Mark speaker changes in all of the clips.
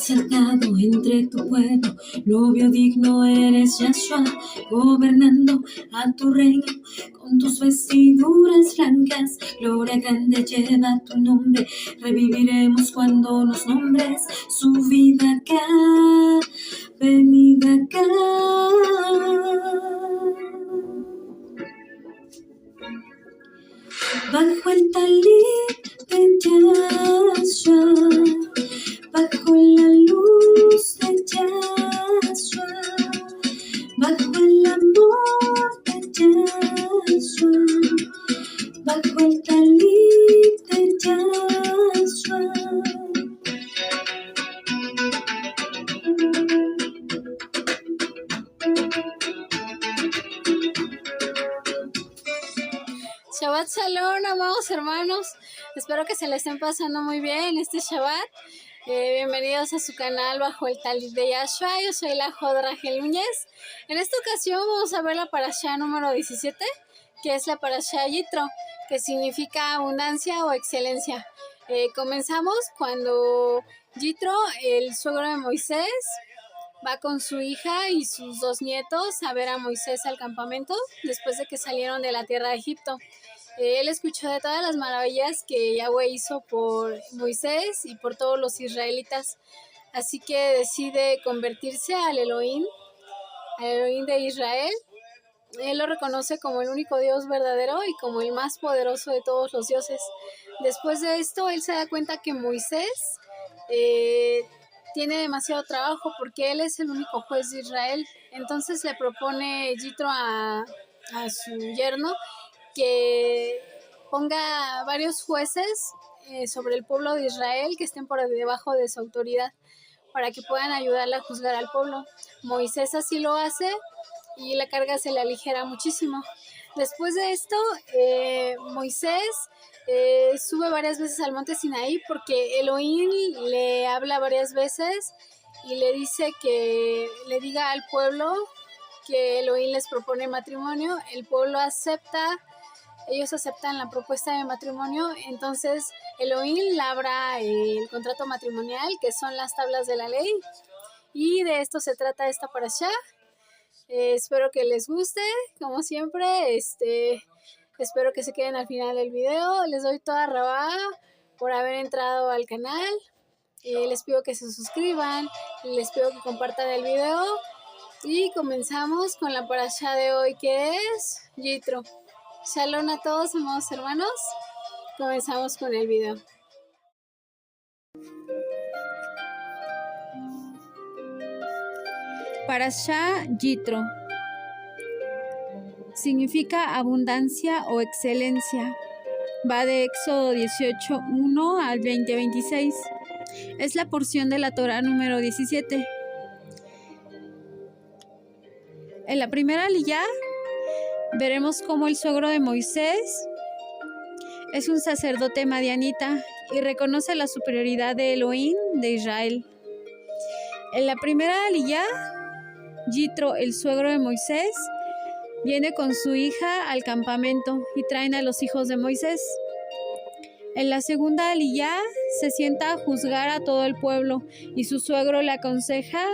Speaker 1: cercado entre tu pueblo, novio digno eres Yahshua, gobernando a tu reino con tus vestiduras blancas, gloria grande lleva tu nombre, reviviremos cuando nos nombres, subida acá, venida acá. Bajo el talit de Yahshua, bajo la luz de Yahshua, bajo el amor de Yahshua, bajo el talit de Yahshua.
Speaker 2: Shabbat Shalom, amados hermanos. Espero que se le estén pasando muy bien este Shabbat. Bienvenidos a su canal Bajo el Talit de Yahshua. Yo soy la Jod Rachel Núñez. En esta ocasión vamos a ver la parashá número 17, que es la parashá Yitro, que significa abundancia o excelencia. Comenzamos cuando Yitro, el suegro de Moisés, va con su hija y sus 2 nietos a ver a Moisés al campamento después de que salieron de la tierra de Egipto. Él escuchó de todas las maravillas que Yahweh hizo por Moisés y por todos los israelitas, así que decide convertirse al Elohim de Israel. Él lo reconoce como el único Dios verdadero y como el más poderoso de todos los dioses. Después de esto, él se da cuenta que Moisés tiene demasiado trabajo porque él es el único juez de Israel. Entonces le propone Yitro a su yerno que ponga varios jueces sobre el pueblo de Israel que estén por debajo de su autoridad para que puedan ayudarle a juzgar al pueblo. Moisés así lo hace y la carga se le aligera muchísimo. Después de esto, Moisés sube varias veces al monte Sinaí porque Elohim le habla varias veces y le dice que le diga al pueblo que Elohim les propone matrimonio. El pueblo acepta, ellos aceptan la propuesta de matrimonio, entonces Elohim labra el contrato matrimonial, que son las tablas de la ley, y de esto se trata esta parashá. Espero que les guste, como siempre, espero que se queden al final del video. Les doy toda rabá por haber entrado al canal. Les pido que se suscriban, les pido que compartan el video y comenzamos con la parashá de hoy, que es Yitro. Shalom a todos, amados hermanos. Comenzamos con el video.
Speaker 3: Parashá Yitro significa abundancia o excelencia. Va de Éxodo 18:1 al 20:26. Es la porción de la Torá número 17. En la primera aliyá veremos cómo el suegro de Moisés es un sacerdote madianita y reconoce la superioridad de Elohim de Israel. En la primera aliyá, Yitro, el suegro de Moisés, viene con su hija al campamento y traen a los hijos de Moisés. En la segunda aliyá se sienta a juzgar a todo el pueblo y su suegro le aconseja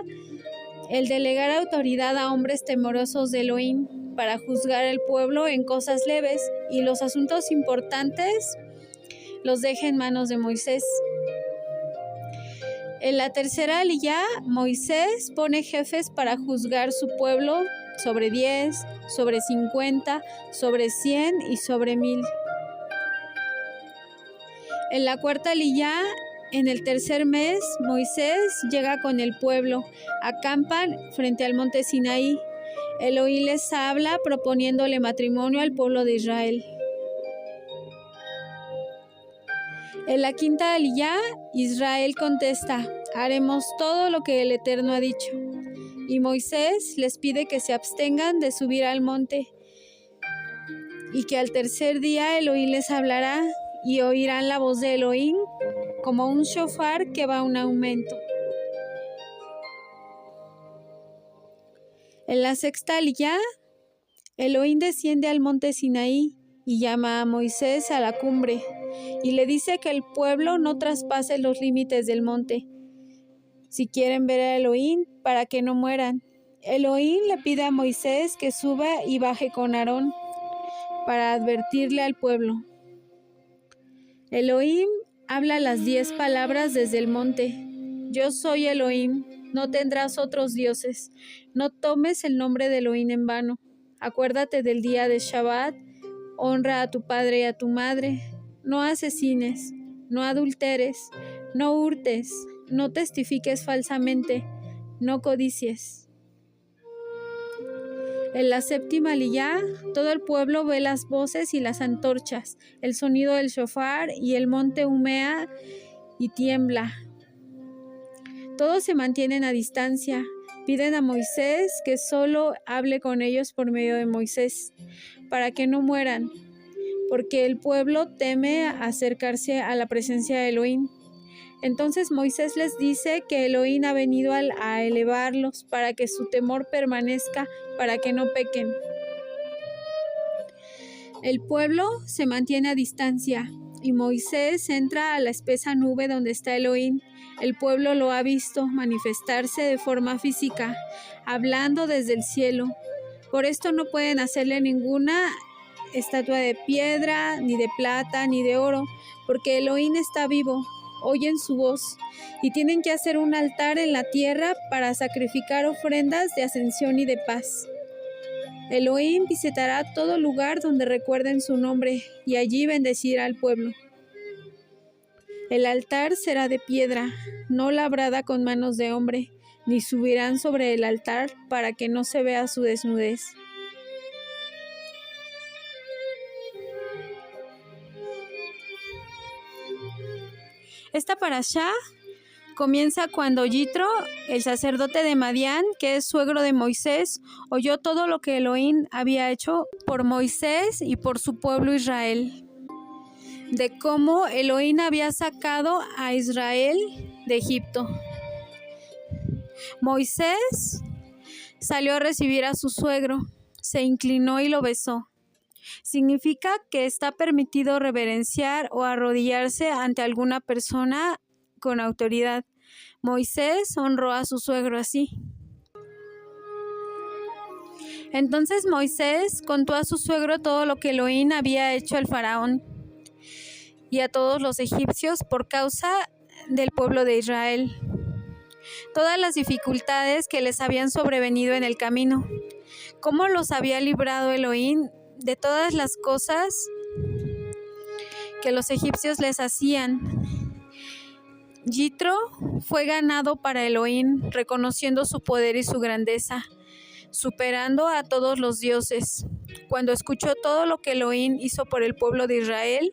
Speaker 3: el delegar autoridad a hombres temerosos de Elohim para juzgar al pueblo en cosas leves y los asuntos importantes los deja en manos de Moisés. En la tercera aliyá, Moisés pone jefes para juzgar su pueblo sobre 10, sobre 50, sobre 100 y sobre 1000. En la cuarta aliyá, en el tercer mes, Moisés llega con el pueblo, acampan frente al monte Sinaí. Elohim les habla proponiéndole matrimonio al pueblo de Israel. En la quinta aliyá, Israel contesta: haremos todo lo que el Eterno ha dicho. Y Moisés les pide que se abstengan de subir al monte y que al tercer día Elohim les hablará y oirán la voz de Elohim como un shofar que va a un aumento. En la sexta aliyá, Elohim desciende al monte Sinaí y llama a Moisés a la cumbre y le dice que el pueblo no traspase los límites del monte. si quieren ver a Elohim, para que no mueran. Elohim le pide a Moisés que suba y baje con Aarón para advertirle al pueblo. Elohim habla las 10 palabras desde el monte. Yo soy Elohim, no tendrás otros dioses. No tomes el nombre de Elohim en vano. Acuérdate del día de Shabbat, honra a tu padre y a tu madre. No asesines, no adulteres, no hurtes, no testifiques falsamente, no codicies. En la séptima aliyá, todo el pueblo ve las voces y las antorchas, el sonido del shofar y el monte humea y tiembla. Todos se mantienen a distancia. Piden a Moisés que solo hable con ellos por medio de Moisés, para que no mueran, porque el pueblo teme acercarse a la presencia de Elohim. Entonces Moisés les dice que Elohim ha venido a elevarlos para que su temor permanezca, para que no pequen. El pueblo se mantiene a distancia y Moisés entra a la espesa nube donde está Elohim. El pueblo lo ha visto manifestarse de forma física, hablando desde el cielo. Por esto no pueden hacerle ninguna estatua de piedra, ni de plata, ni de oro, porque Elohim está vivo. Oyen su voz y tienen que hacer un altar en la tierra para sacrificar ofrendas de ascensión y de paz. Elohim visitará todo lugar donde recuerden su nombre y allí bendecirá al pueblo. El altar será de piedra, no labrada con manos de hombre, ni subirán sobre el altar para que no se vea su desnudez. Esta parashá comienza cuando Yitro, el sacerdote de Madián, que es suegro de Moisés, oyó todo lo que Elohim había hecho por Moisés y por su pueblo Israel, de cómo Elohim había sacado a Israel de Egipto. Moisés salió a recibir a su suegro, se inclinó y lo besó. Significa que está permitido reverenciar o arrodillarse ante alguna persona con autoridad. Moisés honró a su suegro así. Entonces Moisés contó a su suegro todo lo que Elohim había hecho al faraón y a todos los egipcios por causa del pueblo de Israel. Todas las dificultades que les habían sobrevenido en el camino, cómo los había librado Elohim de todas las cosas que los egipcios les hacían. Yitro fue ganado para Elohim, reconociendo su poder y su grandeza, superando a todos los dioses. Cuando escuchó todo lo que Elohim hizo por el pueblo de Israel,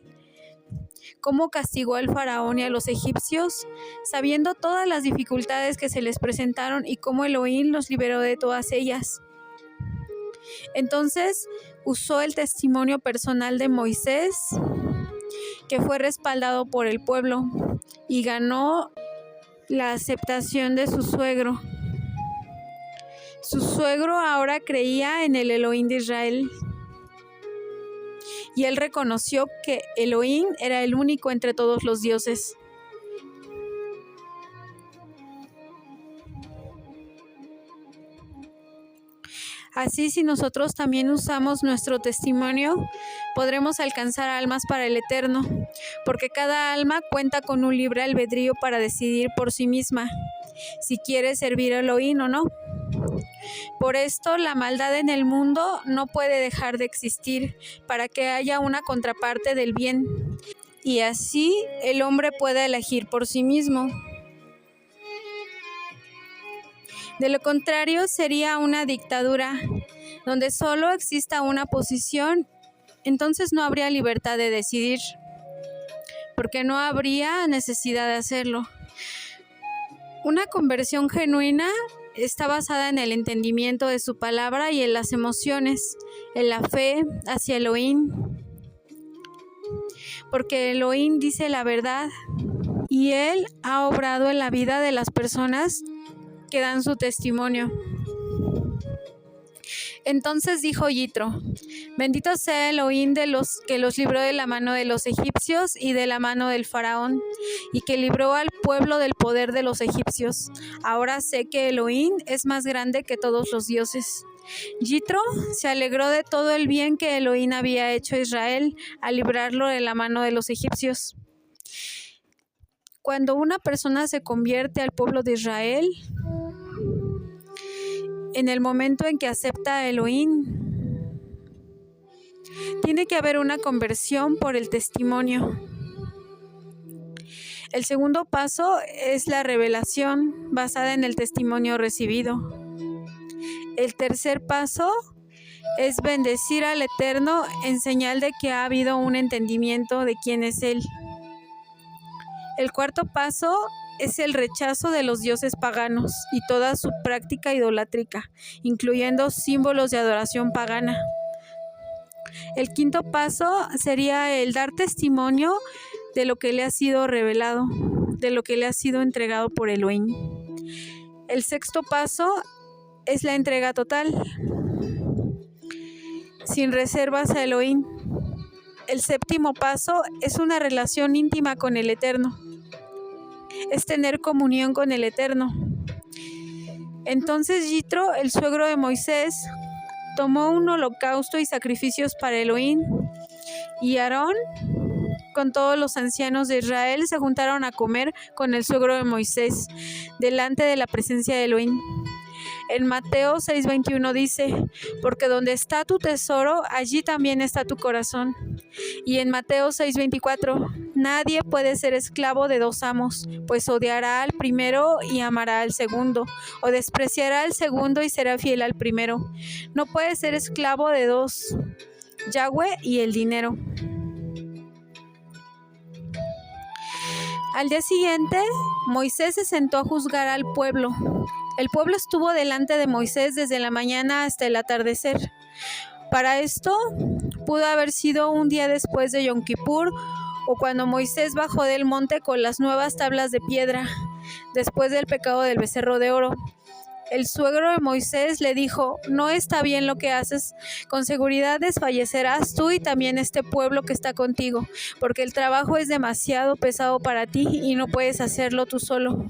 Speaker 3: cómo castigó al faraón y a los egipcios, sabiendo todas las dificultades que se les presentaron y cómo Elohim los liberó de todas ellas. Entonces usó el testimonio personal de Moisés, que fue respaldado por el pueblo, y ganó la aceptación de su suegro. Su suegro ahora creía en el Elohim de Israel, y él reconoció que Elohim era el único entre todos los dioses. Así, si nosotros también usamos nuestro testimonio, podremos alcanzar almas para el Eterno, porque cada alma cuenta con un libre albedrío para decidir por sí misma si quiere servir a Elohim o no. Por esto, la maldad en el mundo no puede dejar de existir para que haya una contraparte del bien, y así el hombre pueda elegir por sí mismo. De lo contrario, sería una dictadura, donde solo exista una posición, entonces no habría libertad de decidir, porque no habría necesidad de hacerlo. Una conversión genuina está basada en el entendimiento de su palabra y en las emociones, en la fe hacia Elohim, porque Elohim dice la verdad y Él ha obrado en la vida de las personas que dan su testimonio. Entonces dijo Yitro: bendito sea Elohim de los que los libró de la mano de los egipcios y de la mano del faraón, y que libró al pueblo del poder de los egipcios. Ahora sé que Elohim es más grande que todos los dioses. Yitro se alegró de todo el bien que Elohim había hecho a Israel al librarlo de la mano de los egipcios. Cuando una persona se convierte al pueblo de Israel, en el momento en que acepta a Elohim, tiene que haber una conversión por el testimonio. El segundo paso es la revelación basada en el testimonio recibido. El tercer paso es bendecir al Eterno en señal de que ha habido un entendimiento de quién es Él. El cuarto paso es el rechazo de los dioses paganos y toda su práctica idolátrica, incluyendo símbolos de adoración pagana. El quinto paso sería el dar testimonio de lo que le ha sido revelado, de lo que le ha sido entregado por Elohim. El sexto paso es la entrega total, sin reservas a Elohim. El séptimo paso es una relación íntima con el Eterno. Es tener comunión con el Eterno. Entonces Yitro, el suegro de Moisés, tomó un holocausto y sacrificios para Elohim, y Aarón, con todos los ancianos de Israel, se juntaron a comer con el suegro de Moisés, delante de la presencia de Elohim. En Mateo 6:21 dice: porque donde está tu tesoro, allí también está tu corazón. Y en Mateo 6:24: nadie puede ser esclavo de dos amos, pues odiará al primero y amará al segundo, o despreciará al segundo y será fiel al primero. No puede ser esclavo de dos, Yahweh y el dinero. Al día siguiente, Moisés se sentó a juzgar al pueblo. El pueblo estuvo delante de Moisés desde la mañana hasta el atardecer. Para esto, pudo haber sido un día después de Yom Kippur, o cuando Moisés bajó del monte con las nuevas tablas de piedra, después del pecado del becerro de oro. El suegro de Moisés le dijo: no está bien lo que haces, con seguridad desfallecerás tú y también este pueblo que está contigo, porque el trabajo es demasiado pesado para ti y no puedes hacerlo tú solo.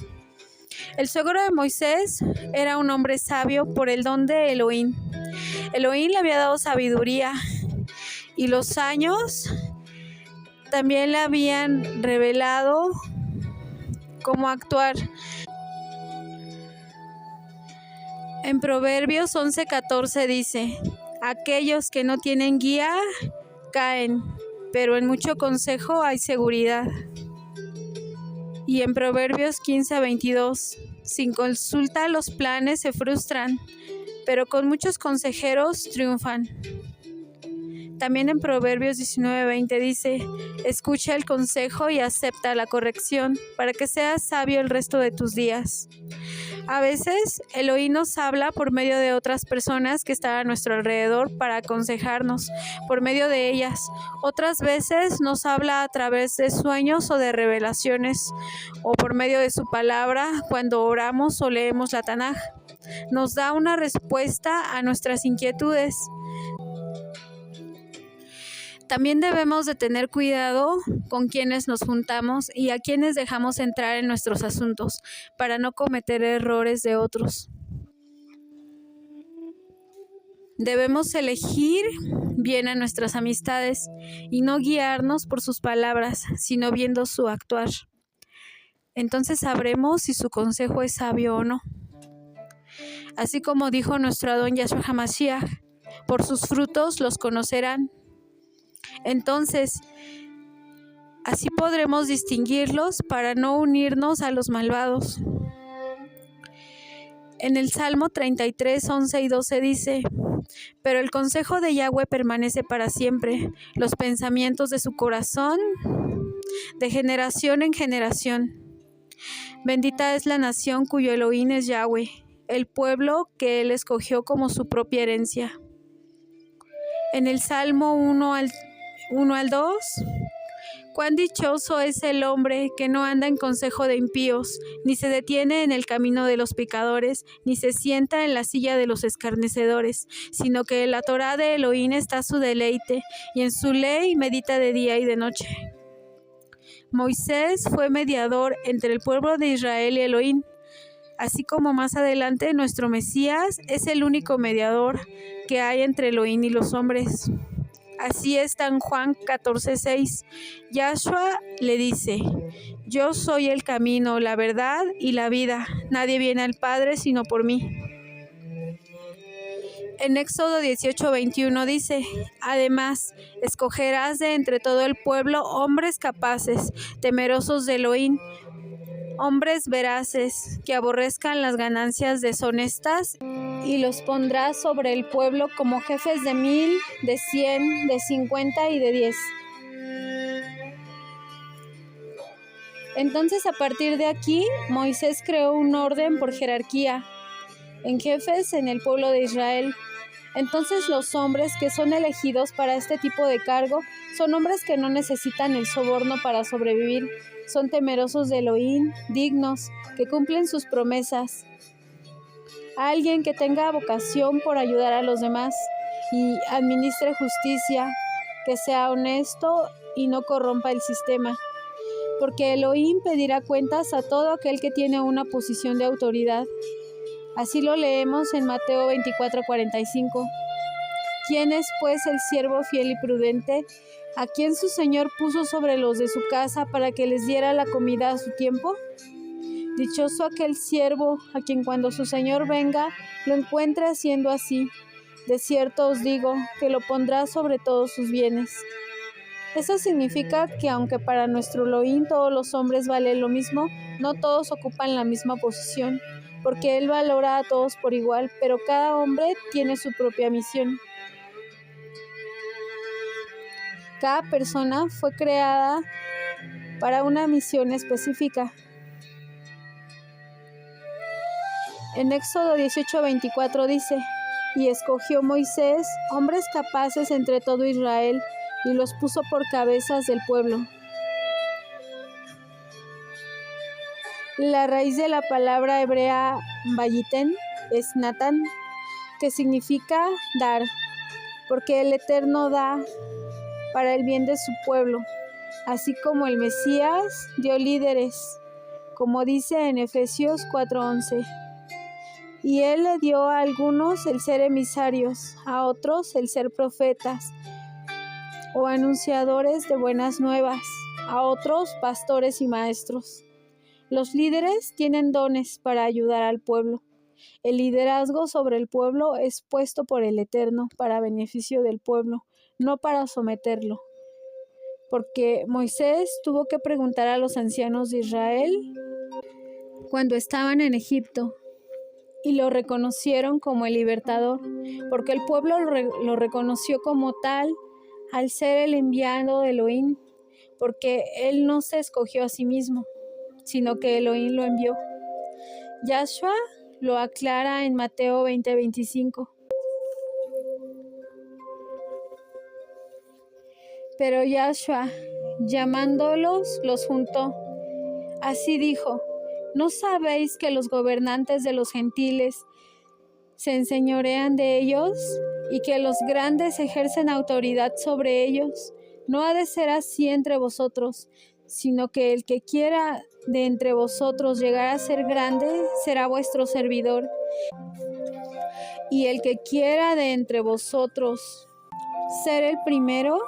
Speaker 3: El suegro de Moisés era un hombre sabio por el don de Elohim. Elohim le había dado sabiduría, y los años también le habían revelado cómo actuar. En Proverbios 11:14 dice: aquellos que no tienen guía caen, pero en mucho consejo hay seguridad. Y en Proverbios 15:22: sin consulta los planes se frustran, pero con muchos consejeros triunfan. También en Proverbios 19:20 dice: escucha el consejo y acepta la corrección, para que seas sabio el resto de tus días. A veces Elohim nos habla por medio de otras personas que están a nuestro alrededor para aconsejarnos por medio de ellas. Otras veces nos habla a través de sueños o de revelaciones, o por medio de su palabra cuando oramos o leemos la Tanaj. Nos da una respuesta a nuestras inquietudes. También debemos de tener cuidado con quienes nos juntamos y a quienes dejamos entrar en nuestros asuntos para no cometer errores de otros. Debemos elegir bien a nuestras amistades y no guiarnos por sus palabras, sino viendo su actuar. Entonces sabremos si su consejo es sabio o no. Así como dijo nuestro Adón Yahshua HaMashiach: por sus frutos los conocerán. Entonces, así podremos distinguirlos para no unirnos a los malvados. En el Salmo 33, 11 y 12 dice: pero el consejo de Yahweh permanece para siempre, los pensamientos de su corazón de generación en generación. Bendita es la nación cuyo Elohim es Yahweh, el pueblo que Él escogió como su propia herencia. En el Salmo 1 al 2, Cuán dichoso es el hombre que no anda en consejo de impíos, ni se detiene en el camino de los pecadores, ni se sienta en la silla de los escarnecedores, sino que en la Torá de Elohim está su deleite, y en su ley medita de día y de noche. Moisés fue mediador entre el pueblo de Israel y Elohim, así como más adelante nuestro Mesías es el único mediador que hay entre Elohim y los hombres. Así está en Juan 14:6. Yahshua le dice: Yo soy el camino, la verdad y la vida. Nadie viene al Padre sino por mí. En Éxodo 18:21 dice: Además, escogerás de entre todo el pueblo hombres capaces, temerosos de Elohim, hombres veraces, que aborrezcan las ganancias deshonestas, y los pondrás sobre el pueblo como jefes de 1000, de 100, de 50 y de 10. Entonces, a partir de aquí, Moisés creó un orden por jerarquía en jefes en el pueblo de Israel. Entonces los hombres que son elegidos para este tipo de cargo son hombres que no necesitan el soborno para sobrevivir, son temerosos de Elohim, dignos, que cumplen sus promesas. Alguien que tenga vocación por ayudar a los demás y administre justicia, que sea honesto y no corrompa el sistema. Porque Elohim pedirá cuentas a todo aquel que tiene una posición de autoridad. Así lo leemos en Mateo 24:45. ¿Quién es, pues, el siervo fiel y prudente, a quien su señor puso sobre los de su casa para que les diera la comida a su tiempo? Dichoso aquel siervo a quien cuando su señor venga lo encuentre haciendo así. De cierto os digo que lo pondrá sobre todos sus bienes. Eso significa que aunque para nuestro Elohim todos los hombres valen lo mismo, no todos ocupan la misma posición, porque Él valora a todos por igual, pero cada hombre tiene su propia misión. Cada persona fue creada para una misión específica. En Éxodo 18:24 dice: Y escogió Moisés hombres capaces entre todo Israel, y los puso por cabezas del pueblo. La raíz de la palabra hebrea Vayiten es Natán, que significa dar, porque el Eterno da para el bien de su pueblo, así como el Mesías dio líderes, como dice en Efesios 4:11. Y Él le dio a algunos el ser emisarios, a otros el ser profetas o anunciadores de buenas nuevas, a otros pastores y maestros. Los líderes tienen dones para ayudar al pueblo. El liderazgo sobre el pueblo es puesto por el Eterno para beneficio del pueblo, no para someterlo. Porque Moisés tuvo que preguntar a los ancianos de Israel cuando estaban en Egipto, y lo reconocieron como el libertador, porque el pueblo lo reconoció como tal al ser el enviado de Elohim, porque él no se escogió a sí mismo, sino que Elohim lo envió. Yahshua lo aclara en Mateo 20:25. Pero Yahshua, llamándolos, los juntó. Así dijo: ¿No sabéis que los gobernantes de los gentiles se enseñorean de ellos y que los grandes ejercen autoridad sobre ellos? No ha de ser así entre vosotros, sino que el que quiera de entre vosotros llegar a ser grande será vuestro servidor, y el que quiera de entre vosotros ser el primero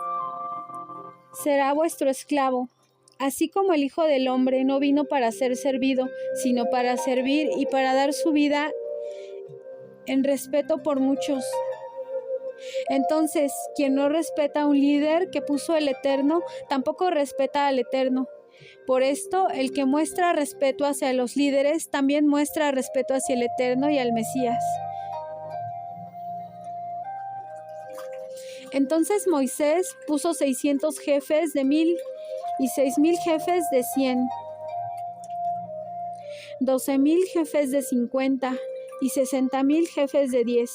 Speaker 3: será vuestro esclavo. Así como el Hijo del Hombre no vino para ser servido, sino para servir y para dar su vida en respeto por muchos. Entonces, quien no respeta a un líder que puso el Eterno, tampoco respeta al Eterno. Por esto, el que muestra respeto hacia los líderes, también muestra respeto hacia el Eterno y al Mesías. Entonces Moisés puso 600 jefes de 1000 y 6000 jefes de 100, 12,000 jefes de 50 y 60,000 jefes de 10.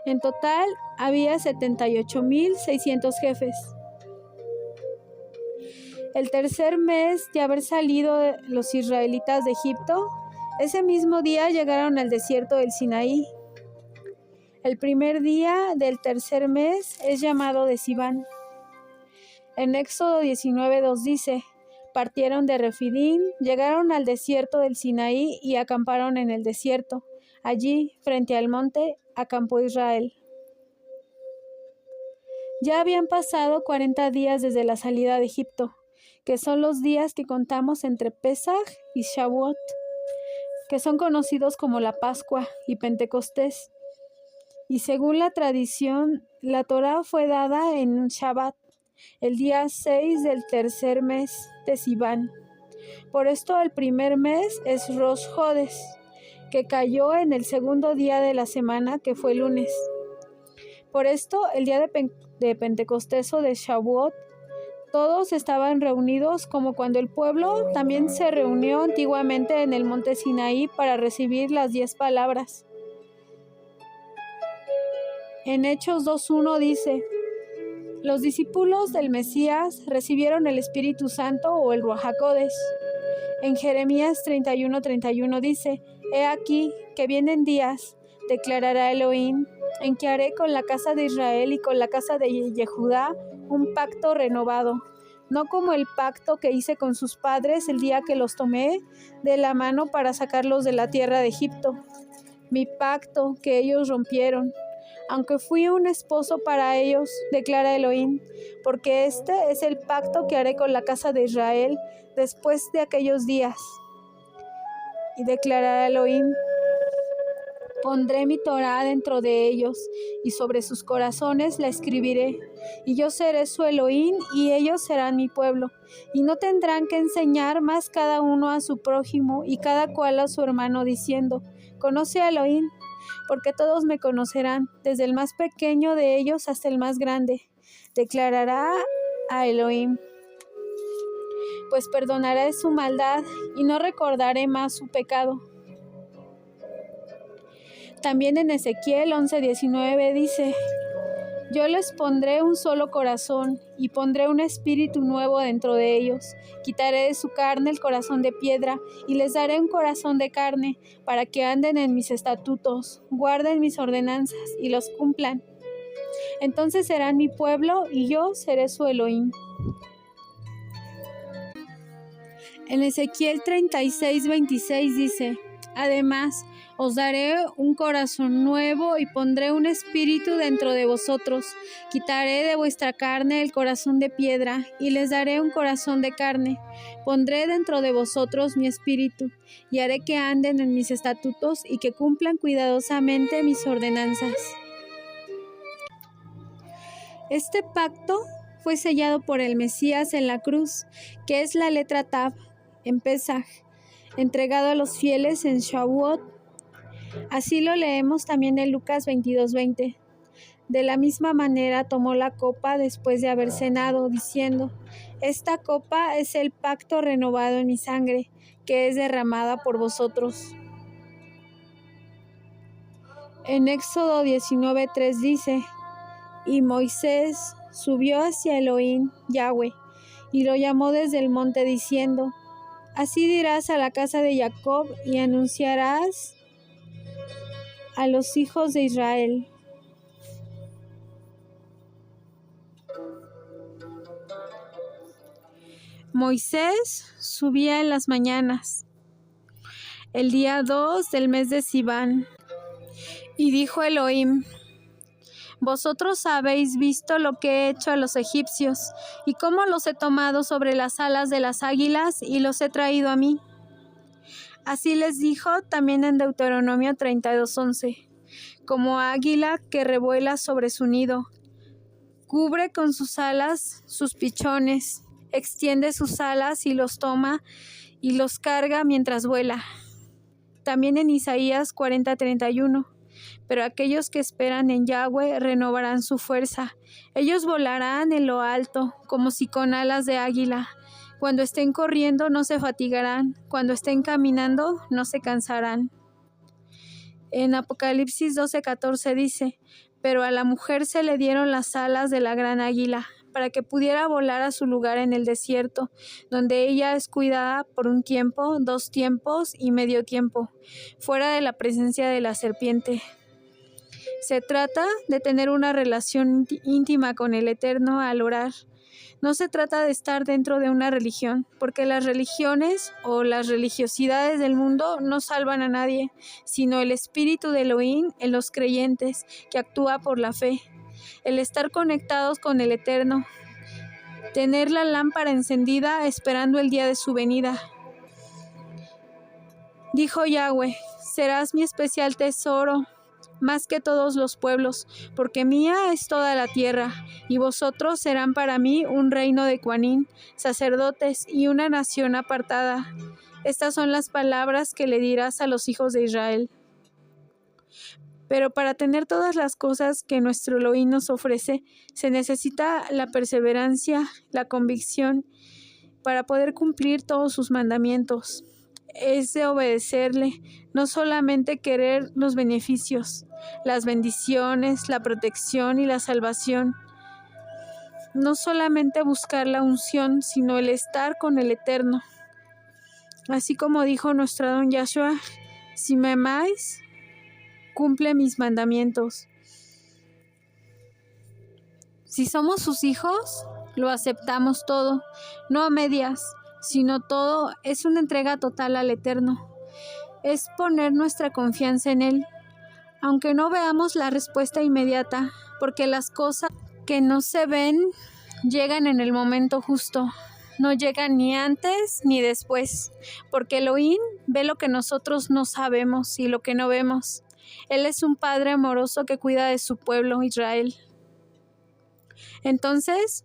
Speaker 3: En total había 78,600 jefes. El tercer mes de haber salido los israelitas de Egipto, ese mismo día llegaron al desierto del Sinaí. El primer día del tercer mes es llamado de Siván. En Éxodo 19:2 dice: partieron de Refidim, llegaron al desierto del Sinaí y acamparon en el desierto. Allí, frente al monte, acampó Israel. Ya habían pasado 40 días desde la salida de Egipto, que son los días que contamos entre Pesaj y Shavuot, que son conocidos como la Pascua y Pentecostés. Y según la tradición, la Torá fue dada en un Shabbat, el día 6 del tercer mes de Siván. Por esto el primer mes es Rosh Hodesh, que cayó en el segundo día de la semana, que fue lunes. Por esto el día de Pentecostés o de Shavuot, todos estaban reunidos como cuando el pueblo también se reunió antiguamente en el monte Sinaí para recibir las 10 palabras. En Hechos 2:1 dice: los discípulos del Mesías recibieron el Espíritu Santo o el Ruach HaKodesh. En Jeremías 31:31 dice: he aquí que vienen días, declarará Elohim, en que haré con la casa de Israel y con la casa de Yehudá un pacto renovado, no como el pacto que hice con sus padres el día que los tomé de la mano para sacarlos de la tierra de Egipto, mi pacto que ellos rompieron, aunque fui un esposo para ellos, declara Elohim, porque este es el pacto que haré con la casa de Israel después de aquellos días. Y declarará Elohim: pondré mi Torá dentro de ellos, y sobre sus corazones la escribiré, y yo seré su Elohim, y ellos serán mi pueblo, y no tendrán que enseñar más cada uno a su prójimo, y cada cual a su hermano, diciendo: conoce a Elohim, porque todos me conocerán, desde el más pequeño de ellos hasta el más grande, declarará a Elohim. Pues perdonaré su maldad, y no recordaré más su pecado. También en Ezequiel 11:19 dice: yo les pondré un solo corazón, y pondré un espíritu nuevo dentro de ellos. Quitaré de su carne el corazón de piedra, y les daré un corazón de carne, para que anden en mis estatutos, guarden mis ordenanzas, y los cumplan. Entonces serán mi pueblo, y yo seré su Elohim. En Ezequiel 36:26 dice: además, os daré un corazón nuevo y pondré un espíritu dentro de vosotros. Quitaré de vuestra carne el corazón de piedra y les daré un corazón de carne. Pondré dentro de vosotros mi espíritu y haré que anden en mis estatutos y que cumplan cuidadosamente mis ordenanzas. Este pacto fue sellado por el Mesías en la cruz, que es la letra Tav, en Pesaj, entregado a los fieles en Shavuot. Así lo leemos también en Lucas 22:20. De la misma manera tomó la copa después de haber cenado, diciendo: esta copa es el pacto renovado en mi sangre, que es derramada por vosotros. En Éxodo 19:3 dice: y Moisés subió hacia Elohim, Yahweh, y lo llamó desde el monte diciendo: así dirás a la casa de Jacob y anunciarás a los hijos de Israel. Moisés subía en las mañanas, el día 2 del mes de Siván, y dijo Elohim: vosotros habéis visto lo que he hecho a los egipcios, y cómo los he tomado sobre las alas de las águilas y los he traído a mí. Así les dijo también en Deuteronomio 32:11, como águila que revuela sobre su nido, cubre con sus alas sus pichones, extiende sus alas y los toma y los carga mientras vuela. También en Isaías 40:31, pero aquellos que esperan en Yahweh renovarán su fuerza. Ellos volarán en lo alto, como si con alas de águila. Cuando estén corriendo no se fatigarán, cuando estén caminando no se cansarán. En Apocalipsis 12:14 dice: pero a la mujer se le dieron las alas de la gran águila, para que pudiera volar a su lugar en el desierto, donde ella es cuidada por un tiempo, 2 tiempos y medio tiempo, fuera de la presencia de la serpiente. Se trata de tener una relación íntima con el Eterno al orar. No se trata de estar dentro de una religión, porque las religiones o las religiosidades del mundo no salvan a nadie, sino el espíritu de Elohim en los creyentes, que actúa por la fe. El estar conectados con el Eterno, tener la lámpara encendida esperando el día de su venida. Dijo Yahweh: serás mi especial tesoro, más que todos los pueblos, porque mía es toda la tierra, y vosotros serán para mí un reino de Coanín, sacerdotes y una nación apartada. Estas son las palabras que le dirás a los hijos de Israel. Pero para tener todas las cosas que nuestro Elohim nos ofrece, se necesita la perseverancia, la convicción, para poder cumplir todos sus mandamientos. Es de obedecerle, no solamente querer los beneficios, las bendiciones, la protección y la salvación. No solamente buscar la unción, sino el estar con el Eterno. Así como dijo nuestro Adón Yahshua: si me amáis, cumple mis mandamientos. Si somos sus hijos, lo aceptamos todo, no a medias, sino todo. Es una entrega total al Eterno. Es poner nuestra confianza en Él, aunque no veamos la respuesta inmediata, porque las cosas que no se ven llegan en el momento justo. No llegan ni antes ni después, porque Elohim ve lo que nosotros no sabemos y lo que no vemos. Él es un Padre amoroso que cuida de su pueblo Israel. Entonces,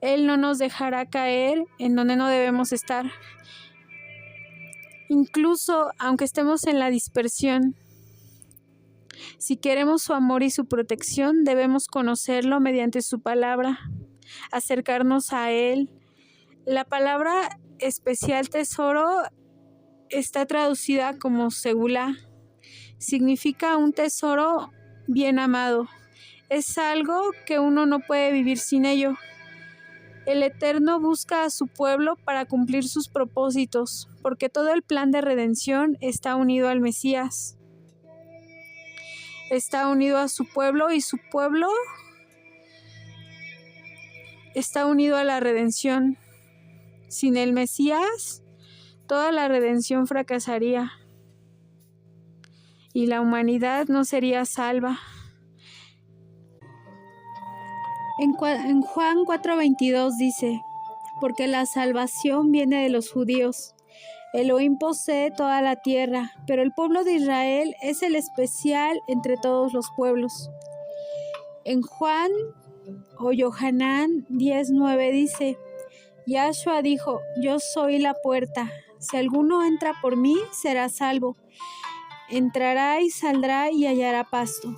Speaker 3: Él no nos dejará caer en donde no debemos estar. Incluso aunque estemos en la dispersión, si queremos su amor y su protección, debemos conocerlo mediante su palabra, acercarnos a Él. La palabra especial tesoro está traducida como segulá. Significa un tesoro bien amado. Es algo que uno no puede vivir sin ello. El Eterno busca a su pueblo para cumplir sus propósitos, porque todo el plan de redención está unido al Mesías. Está unido a su pueblo y su pueblo está unido a la redención. Sin el Mesías, toda la redención fracasaría y la humanidad no sería salva. En Juan 4:22 dice: porque la salvación viene de los judíos. Elohim posee toda la tierra, pero el pueblo de Israel es el especial entre todos los pueblos. En Juan o Yohanan 10:9 dice: Yahshua dijo: yo soy la puerta. Si alguno entra por mí, será salvo. Entrará y saldrá y hallará pasto.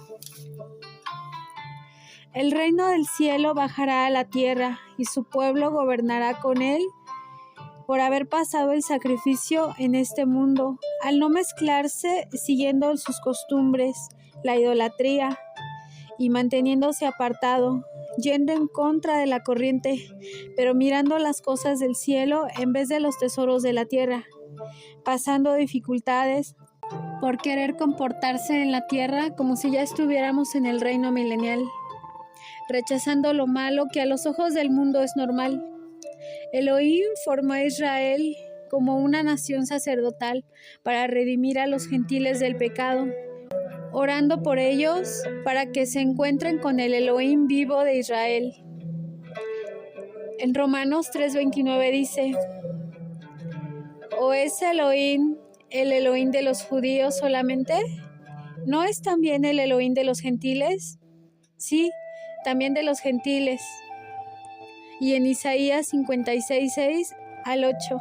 Speaker 3: El reino del cielo bajará a la tierra, y su pueblo gobernará con él por haber pasado el sacrificio en este mundo, al no mezclarse siguiendo sus costumbres, la idolatría, y manteniéndose apartado, yendo en contra de la corriente, pero mirando las cosas del cielo en vez de los tesoros de la tierra, pasando dificultades por querer comportarse en la tierra como si ya estuviéramos en el reino milenial, rechazando lo malo que a los ojos del mundo es normal. Elohim formó a Israel como una nación sacerdotal para redimir a los gentiles del pecado, orando por ellos para que se encuentren con el Elohim vivo de Israel. En Romanos 3:29 dice: ¿o es Elohim el Elohim de los judíos solamente? ¿No es también el Elohim de los gentiles? Sí, también de los gentiles. Y en Isaías 56:6 al 8: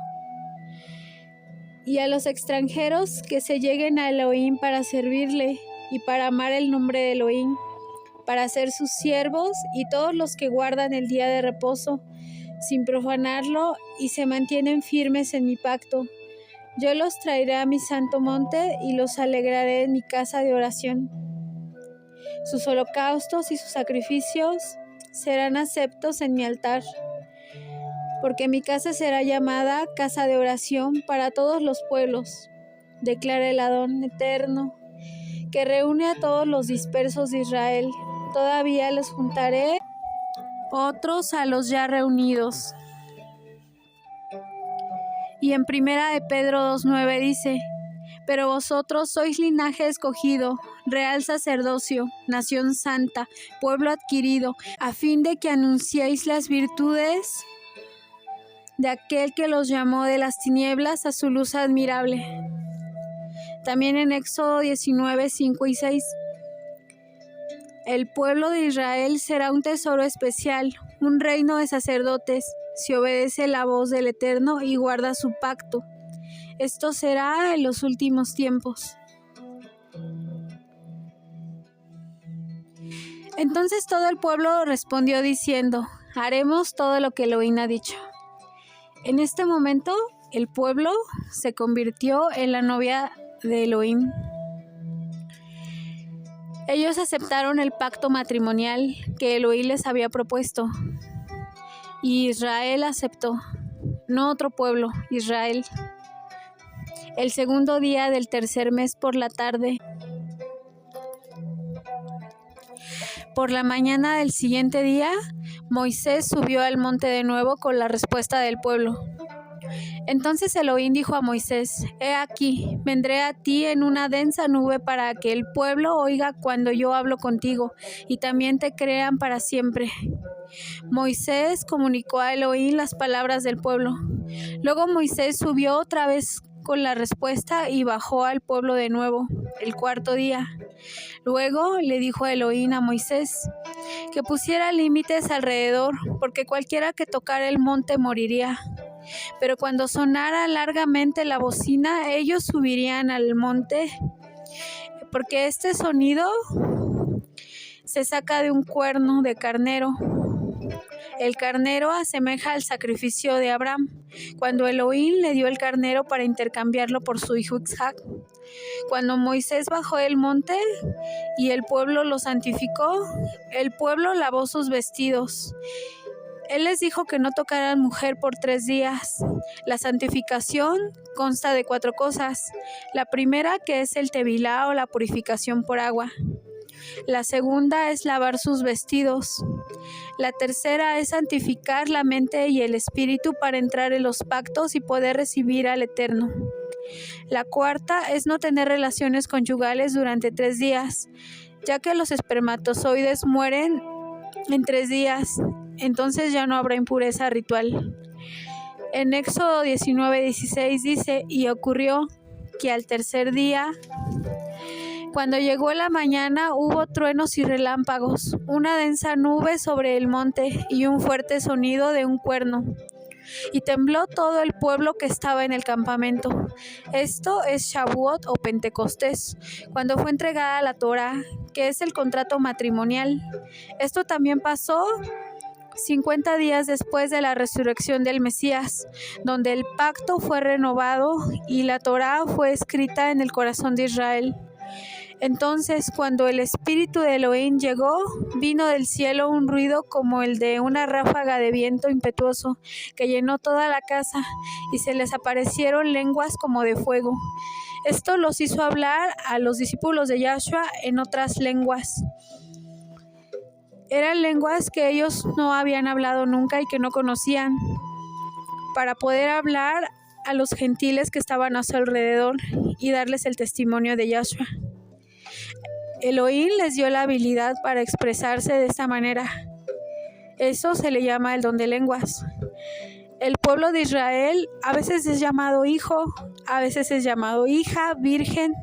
Speaker 3: y a los extranjeros que se lleguen a Elohim para servirle y para amar el nombre de Elohim, para ser sus siervos, y todos los que guardan el día de reposo sin profanarlo y se mantienen firmes en mi pacto. Yo los traeré a mi santo monte y los alegraré en mi casa de oración. Sus holocaustos y sus sacrificios serán aceptos en mi altar, porque mi casa será llamada casa de oración para todos los pueblos, declara el Adón eterno, que reúne a todos los dispersos de Israel. Todavía les juntaré otros a los ya reunidos. Y en Primera de Pedro 2:9 dice: pero vosotros sois linaje escogido, real sacerdocio, nación santa, pueblo adquirido, a fin de que anunciéis las virtudes de aquel que los llamó de las tinieblas a su luz admirable. También en Éxodo 19:5-6. El pueblo de Israel será un tesoro especial, un reino de sacerdotes, si obedece la voz del Eterno y guarda su pacto. Esto será en los últimos tiempos. Entonces todo el pueblo respondió diciendo: haremos todo lo que Elohim ha dicho. En este momento, el pueblo se convirtió en la novia de Elohim. Ellos aceptaron el pacto matrimonial que Elohim les había propuesto. Y Israel aceptó, no otro pueblo, Israel. El segundo día del tercer mes por la tarde. Por la mañana del siguiente día, Moisés subió al monte de nuevo con la respuesta del pueblo. Entonces Elohim dijo a Moisés: he aquí, vendré a ti en una densa nube para que el pueblo oiga cuando yo hablo contigo y también te crean para siempre. Moisés comunicó a Elohim las palabras del pueblo. Luego Moisés subió otra vez con la respuesta y bajó al pueblo de nuevo, el cuarto día. Luego le dijo Elohim a Moisés que pusiera límites alrededor, porque cualquiera que tocara el monte moriría. Pero cuando sonara largamente la bocina, ellos subirían al monte, porque este sonido se saca de un cuerno de carnero. El carnero asemeja al sacrificio de Abraham, cuando Elohim le dio el carnero para intercambiarlo por su hijo Isaac. Cuando Moisés bajó del monte y el pueblo lo santificó, el pueblo lavó sus vestidos. Él les dijo que no tocaran mujer por 3 días. La santificación consta de 4 cosas. La primera, que es el tevilá o la purificación por agua. La segunda es lavar sus vestidos. La tercera es santificar la mente y el espíritu para entrar en los pactos y poder recibir al Eterno. La cuarta es no tener relaciones conyugales durante 3 días, ya que los espermatozoides mueren en 3 días, entonces ya no habrá impureza ritual. En Éxodo 19:16 dice: y ocurrió que al tercer día, cuando llegó la mañana, hubo truenos y relámpagos, una densa nube sobre el monte y un fuerte sonido de un cuerno. Y tembló todo el pueblo que estaba en el campamento. Esto es Shavuot o Pentecostés, cuando fue entregada la Torá, que es el contrato matrimonial. Esto también pasó 50 días después de la resurrección del Mesías, donde el pacto fue renovado y la Torá fue escrita en el corazón de Israel. Entonces, cuando el espíritu de Elohim llegó, vino del cielo un ruido como el de una ráfaga de viento impetuoso que llenó toda la casa, y se les aparecieron lenguas como de fuego. Esto los hizo hablar a los discípulos de Yahshua en otras lenguas. Eran lenguas que ellos no habían hablado nunca y que no conocían, para poder hablar a los gentiles que estaban a su alrededor y darles el testimonio de Yahshua. Elohim les dio la habilidad para expresarse de esta manera. Eso se le llama el don de lenguas. El pueblo de Israel a veces es llamado hijo, a veces es llamado hija, virgen,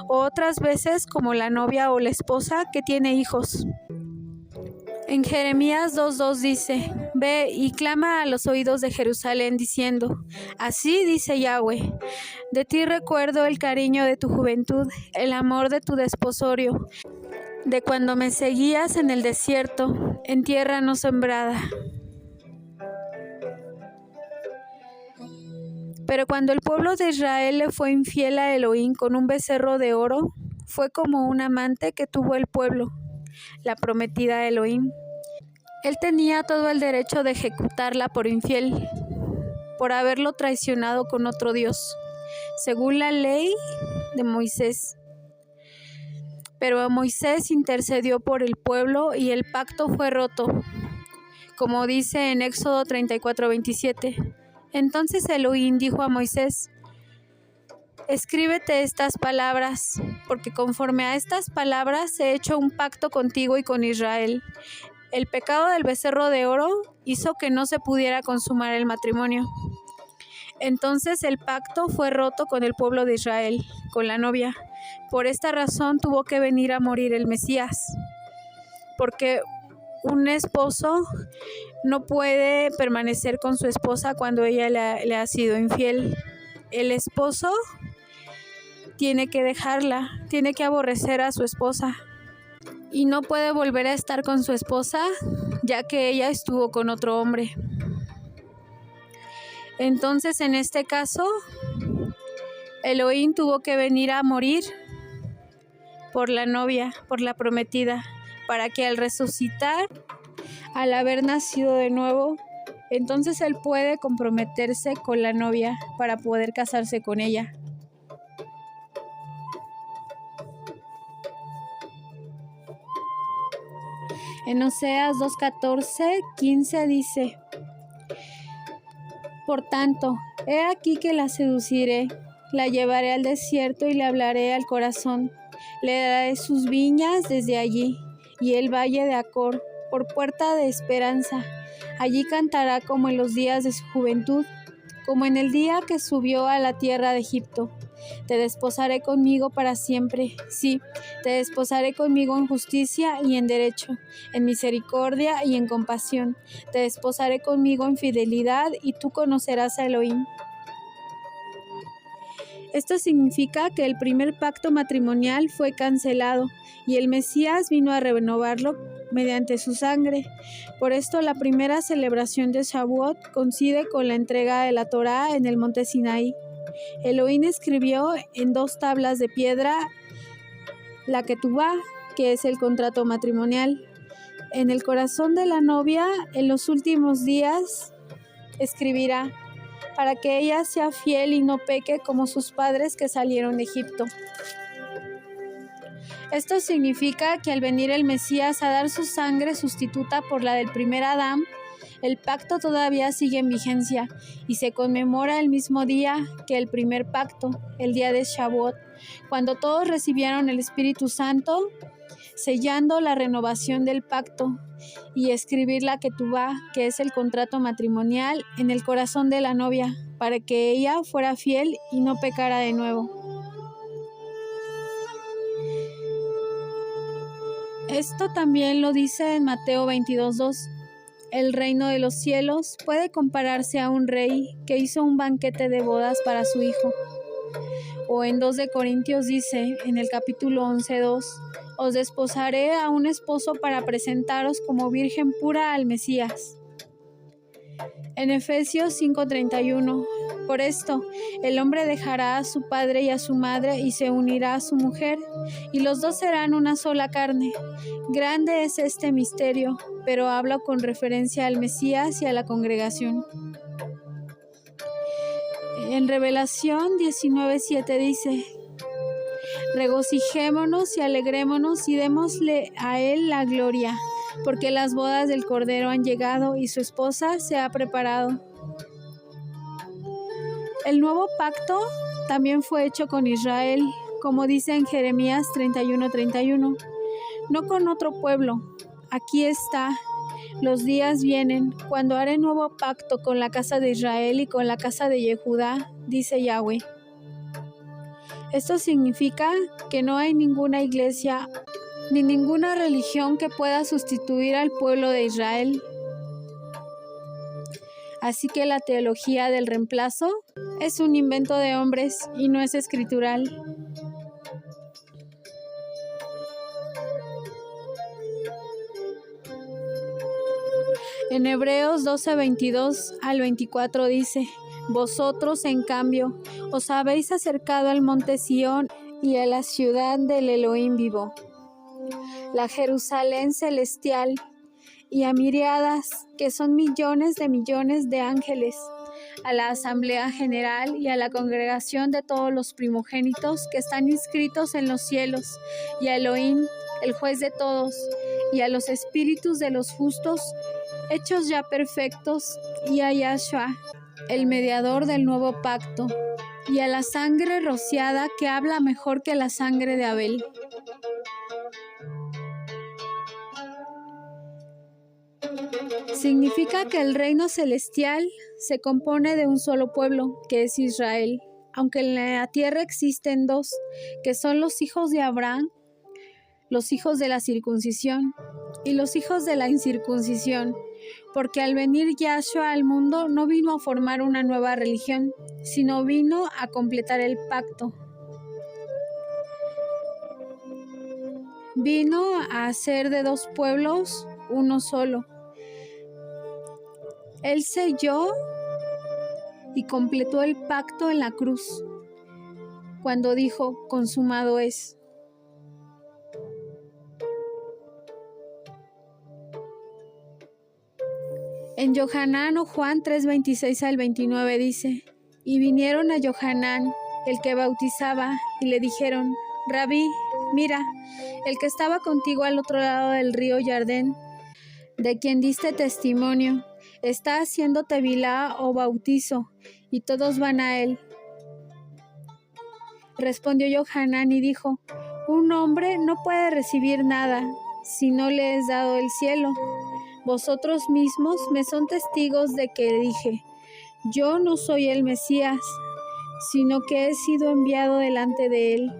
Speaker 3: o otras veces como la novia o la esposa que tiene hijos. En Jeremías 2:2 dice: ve y clama a los oídos de Jerusalén diciendo: así dice Yahweh, de ti recuerdo el cariño de tu juventud, el amor de tu desposorio, de cuando me seguías en el desierto, en tierra no sembrada. Pero cuando el pueblo de Israel le fue infiel a Elohim con un becerro de oro, fue como un amante que tuvo el pueblo, la prometida de Elohim. Él tenía todo el derecho de ejecutarla por infiel, por haberlo traicionado con otro Dios, según la ley de Moisés. Pero Moisés intercedió por el pueblo y el pacto fue roto, como dice en Éxodo 34:27. Entonces Elohim dijo a Moisés: escríbete estas palabras, porque conforme a estas palabras he hecho un pacto contigo y con Israel. El pecado del becerro de oro hizo que no se pudiera consumar el matrimonio. Entonces el pacto fue roto con el pueblo de Israel, con la novia. Por esta razón tuvo que venir a morir el Mesías, porque un esposo no puede permanecer con su esposa cuando ella le ha sido infiel. El esposo tiene que dejarla, tiene que aborrecer a su esposa y no puede volver a estar con su esposa ya que ella estuvo con otro hombre. Entonces, en este caso, Elohim tuvo que venir a morir por la novia, por la prometida, para que al resucitar, al haber nacido de nuevo, entonces él puede comprometerse con la novia para poder casarse con ella. En Oseas 2:14-15 dice: por tanto, he aquí que la seduciré, la llevaré al desierto y le hablaré al corazón. Le daré sus viñas desde allí, y el valle de Acor, por puerta de esperanza. Allí cantará como en los días de su juventud, como en el día que subió a la tierra de Egipto. Te desposaré conmigo para siempre, sí, te desposaré conmigo en justicia y en derecho, en misericordia y en compasión. Te desposaré conmigo en fidelidad y tú conocerás a Elohim. Esto significa que el primer pacto matrimonial fue cancelado y el Mesías vino a renovarlo mediante su sangre. Por esto la primera celebración de Shavuot coincide con la entrega de la Torá en el monte Sinaí. Elohim escribió en 2 tablas de piedra la ketubá, que es el contrato matrimonial. En el corazón de la novia, en los últimos días, escribirá, para que ella sea fiel y no peque como sus padres que salieron de Egipto. Esto significa que al venir el Mesías a dar su sangre sustituta por la del primer Adán, el pacto todavía sigue en vigencia y se conmemora el mismo día que el primer pacto, el día de Shavuot, cuando todos recibieron el Espíritu Santo, sellando la renovación del pacto y escribir la ketubá, que es el contrato matrimonial, en el corazón de la novia, para que ella fuera fiel y no pecara de nuevo. Esto también lo dice en Mateo 22:2. El reino de los cielos puede compararse a un rey que hizo un banquete de bodas para su hijo. O en 2 de Corintios dice, en el capítulo 11:2, os desposaré a un esposo para presentaros como virgen pura al Mesías. En Efesios 5:31, por esto, el hombre dejará a su padre y a su madre y se unirá a su mujer, y los dos serán una sola carne. Grande es este misterio, pero hablo con referencia al Mesías y a la congregación. En Revelación 19:7 dice, regocijémonos y alegrémonos y démosle a él la gloria, porque las bodas del Cordero han llegado y su esposa se ha preparado. El nuevo pacto también fue hecho con Israel, como dice en Jeremías 31:31, no con otro pueblo. Aquí está, los días vienen, cuando haré nuevo pacto con la casa de Israel y con la casa de Yehudá, dice Yahweh. Esto significa que no hay ninguna iglesia ni ninguna religión que pueda sustituir al pueblo de Israel. Así que la teología del reemplazo es un invento de hombres y no es escritural. En Hebreos 12:22-24 dice, vosotros, en cambio, os habéis acercado al monte Sión y a la ciudad del Elohim vivo, la Jerusalén celestial, y a miriadas, que son millones de ángeles, a la asamblea general y a la congregación de todos los primogénitos que están inscritos en los cielos, y a Elohim, el juez de todos, y a los espíritus de los justos, hechos ya perfectos, y a Yahshua, el mediador del nuevo pacto, y a la sangre rociada que habla mejor que la sangre de Abel. Significa que el reino celestial se compone de un solo pueblo, que es Israel, aunque en la tierra existen dos, que son los hijos de Abraham, los hijos de la circuncisión y los hijos de la incircuncisión, porque al venir Yahshua al mundo no vino a formar una nueva religión, sino vino a completar el pacto. Vino a hacer de dos pueblos uno solo. Él selló y completó el pacto en la cruz, cuando dijo, consumado es. En Yohanan o Juan 3:26 al 29 dice, y vinieron a Yohanan, el que bautizaba, y le dijeron, Rabí, mira, el que estaba contigo al otro lado del río Jardén, de quien diste testimonio, está haciendo tevilá o bautizo, y todos van a él. Respondió Yohanan y dijo, un hombre no puede recibir nada, si no le es dado el cielo. Vosotros mismos me son testigos de que dije, yo no soy el Mesías, sino que he sido enviado delante de él.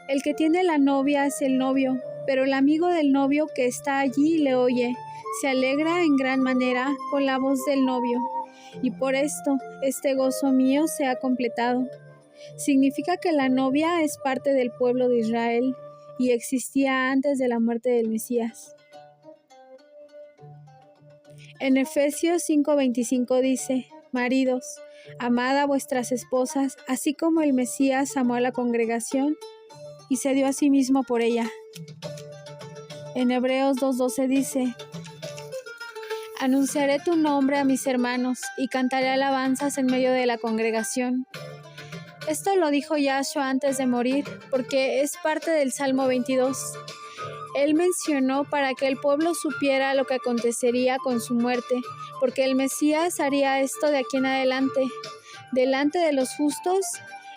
Speaker 3: El que tiene la novia es el novio, pero el amigo del novio que está allí le oye, se alegra en gran manera con la voz del novio, y por esto este gozo mío se ha completado. Significa que la novia es parte del pueblo de Israel y existía antes de la muerte del Mesías. En Efesios 5:25 dice, maridos, amad a vuestras esposas, así como el Mesías amó a la congregación y se dio a sí mismo por ella. En Hebreos 2:12 dice, anunciaré tu nombre a mis hermanos y cantaré alabanzas en medio de la congregación. Esto lo dijo Yahshua antes de morir, porque es parte del Salmo 22. Él mencionó para que el pueblo supiera lo que acontecería con su muerte, porque el Mesías haría esto de aquí en adelante. Delante de los justos,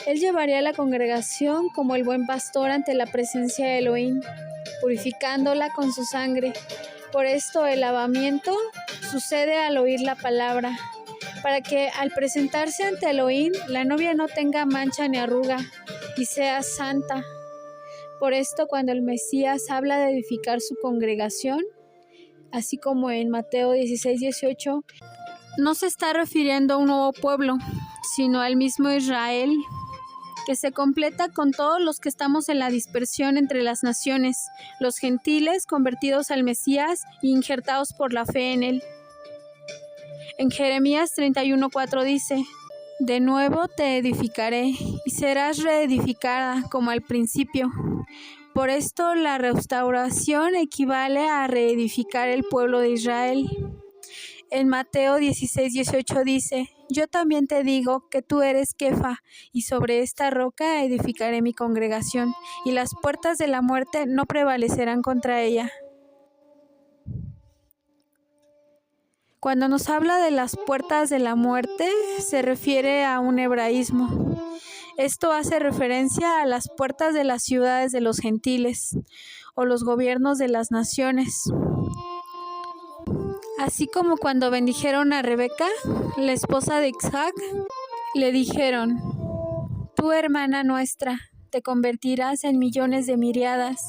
Speaker 3: él llevaría a la congregación como el buen pastor ante la presencia de Elohim, purificándola con su sangre. Por esto el lavamiento sucede al oír la palabra, para que al presentarse ante Elohim, la novia no tenga mancha ni arruga y sea santa. Por esto, cuando el Mesías habla de edificar su congregación, así como en Mateo 16:18, no se está refiriendo a un nuevo pueblo, sino al mismo Israel, que se completa con todos los que estamos en la dispersión entre las naciones, los gentiles convertidos al Mesías e injertados por la fe en él. En Jeremías 31:4 dice, de nuevo te edificaré y serás reedificada como al principio. Por esto la restauración equivale a reedificar el pueblo de Israel. En Mateo 16:18 dice, yo también te digo que tú eres Kefa, y sobre esta roca edificaré mi congregación, y las puertas de la muerte no prevalecerán contra ella. Cuando nos habla de las puertas de la muerte, se refiere a un hebraísmo. Esto hace referencia a las puertas de las ciudades de los gentiles, o los gobiernos de las naciones. Así como cuando bendijeron a Rebeca, la esposa de Isaac, le dijeron, tú, hermana nuestra, te convertirás en millones de miriadas,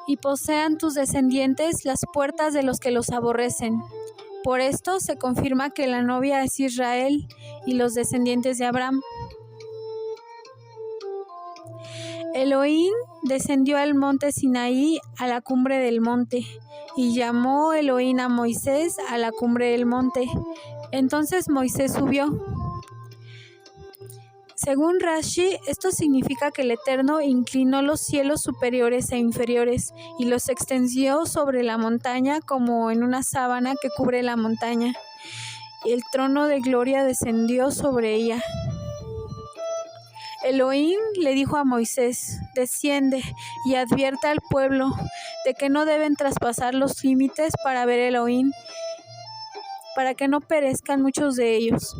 Speaker 3: y posean tus descendientes las puertas de los que los aborrecen. Por esto se confirma que la novia es Israel y los descendientes de Abraham. Elohim descendió al monte Sinaí, a la cumbre del monte, y llamó Elohim a Moisés a la cumbre del monte. Entonces Moisés subió. Según Rashi, esto significa que el Eterno inclinó los cielos superiores e inferiores y los extendió sobre la montaña como en una sábana que cubre la montaña. Y el trono de gloria descendió sobre ella. Elohim le dijo a Moisés: desciende y advierta al pueblo de que no deben traspasar los límites para ver Elohim, para que no perezcan muchos de ellos.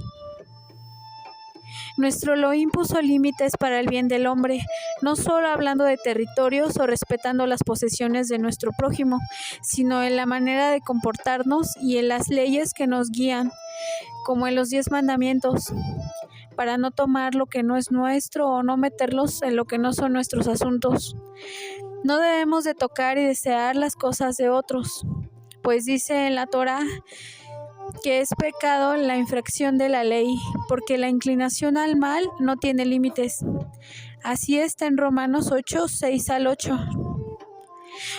Speaker 3: Nuestro Elohim puso límites para el bien del hombre, no solo hablando de territorios o respetando las posesiones de nuestro prójimo, sino en la manera de comportarnos y en las leyes que nos guían, como en los 10 mandamientos, para no tomar lo que no es nuestro o no meterlos en lo que no son nuestros asuntos. No debemos de tocar y desear las cosas de otros, pues dice en la Torá que es pecado la infracción de la ley, porque la inclinación al mal no tiene límites. Así está en Romanos 8, 6 al 8.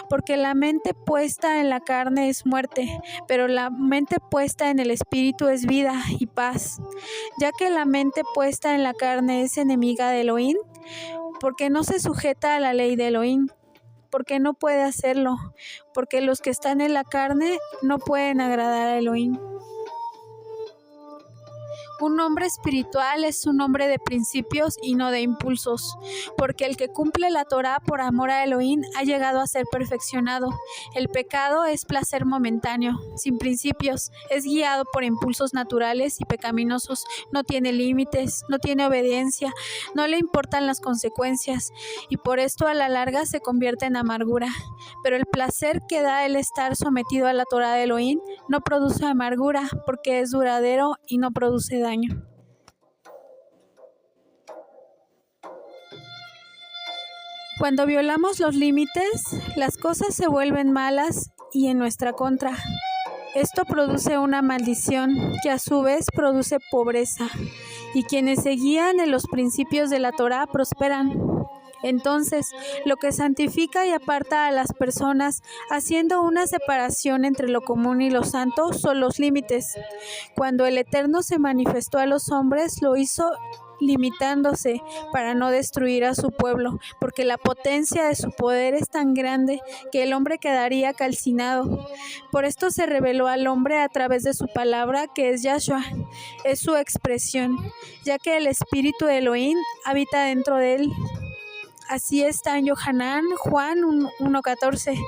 Speaker 3: Porque la mente puesta en la carne es muerte, pero la mente puesta en el espíritu es vida y paz. Ya que la mente puesta en la carne es enemiga de Elohim, porque no se sujeta a la ley de Elohim, porque no puede hacerlo, porque los que están en la carne no pueden agradar a Elohim. Un hombre espiritual es un hombre de principios y no de impulsos, porque el que cumple la Torá por amor a Elohim ha llegado a ser perfeccionado. El pecado es placer momentáneo, sin principios, es guiado por impulsos naturales y pecaminosos, no tiene límites, no tiene obediencia, no le importan las consecuencias, y por esto a la larga se convierte en amargura. Pero el placer que da el estar sometido a la Torá de Elohim no produce amargura, porque es duradero y no produce daño. Cuando violamos los límites, las cosas se vuelven malas y en nuestra contra. Esto produce una maldición que a su vez produce pobreza, y quienes se guían en los principios de la Torá prosperan. Entonces, lo que santifica y aparta a las personas, haciendo una separación entre lo común y lo santo, son los límites. Cuando el Eterno se manifestó a los hombres, lo hizo limitándose para no destruir a su pueblo, porque la potencia de su poder es tan grande que el hombre quedaría calcinado. Por esto se reveló al hombre a través de su palabra, que es Yahshua, es su expresión, ya que el espíritu de Elohim habita dentro de él. Así está en Yohanan, Juan 1:14.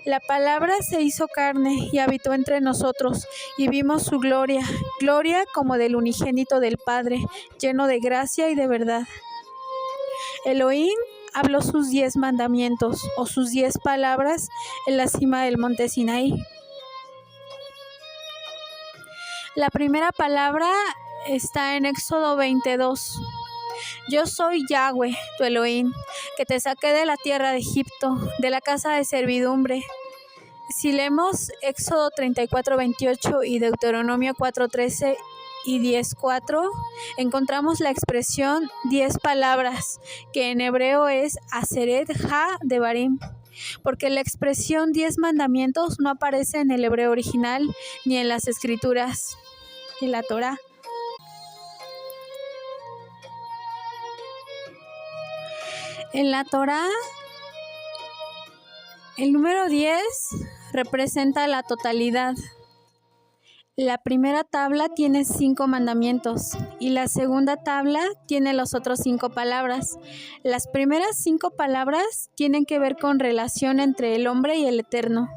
Speaker 3: La palabra se hizo carne y habitó entre nosotros, y vimos su gloria, gloria como del unigénito del Padre, lleno de gracia y de verdad. Elohim habló sus 10 mandamientos, o sus 10 palabras, en la cima del monte Sinaí. La primera palabra está en Éxodo 22. Yo soy Yahweh, tu Elohim, que te saqué de la tierra de Egipto, de la casa de servidumbre. Si leemos Éxodo 34:28 y Deuteronomio 4:13 y 10:4, encontramos la expresión 10 palabras, que en hebreo es Aseret Ha Devarim, porque la expresión 10 mandamientos no aparece en el hebreo original ni en las escrituras, en la Torá. En la Torá, el número 10 representa la totalidad. La primera tabla tiene 5 mandamientos y la segunda tabla tiene las otras 5 palabras. Las primeras 5 palabras tienen que ver con relación entre el hombre y el Eterno.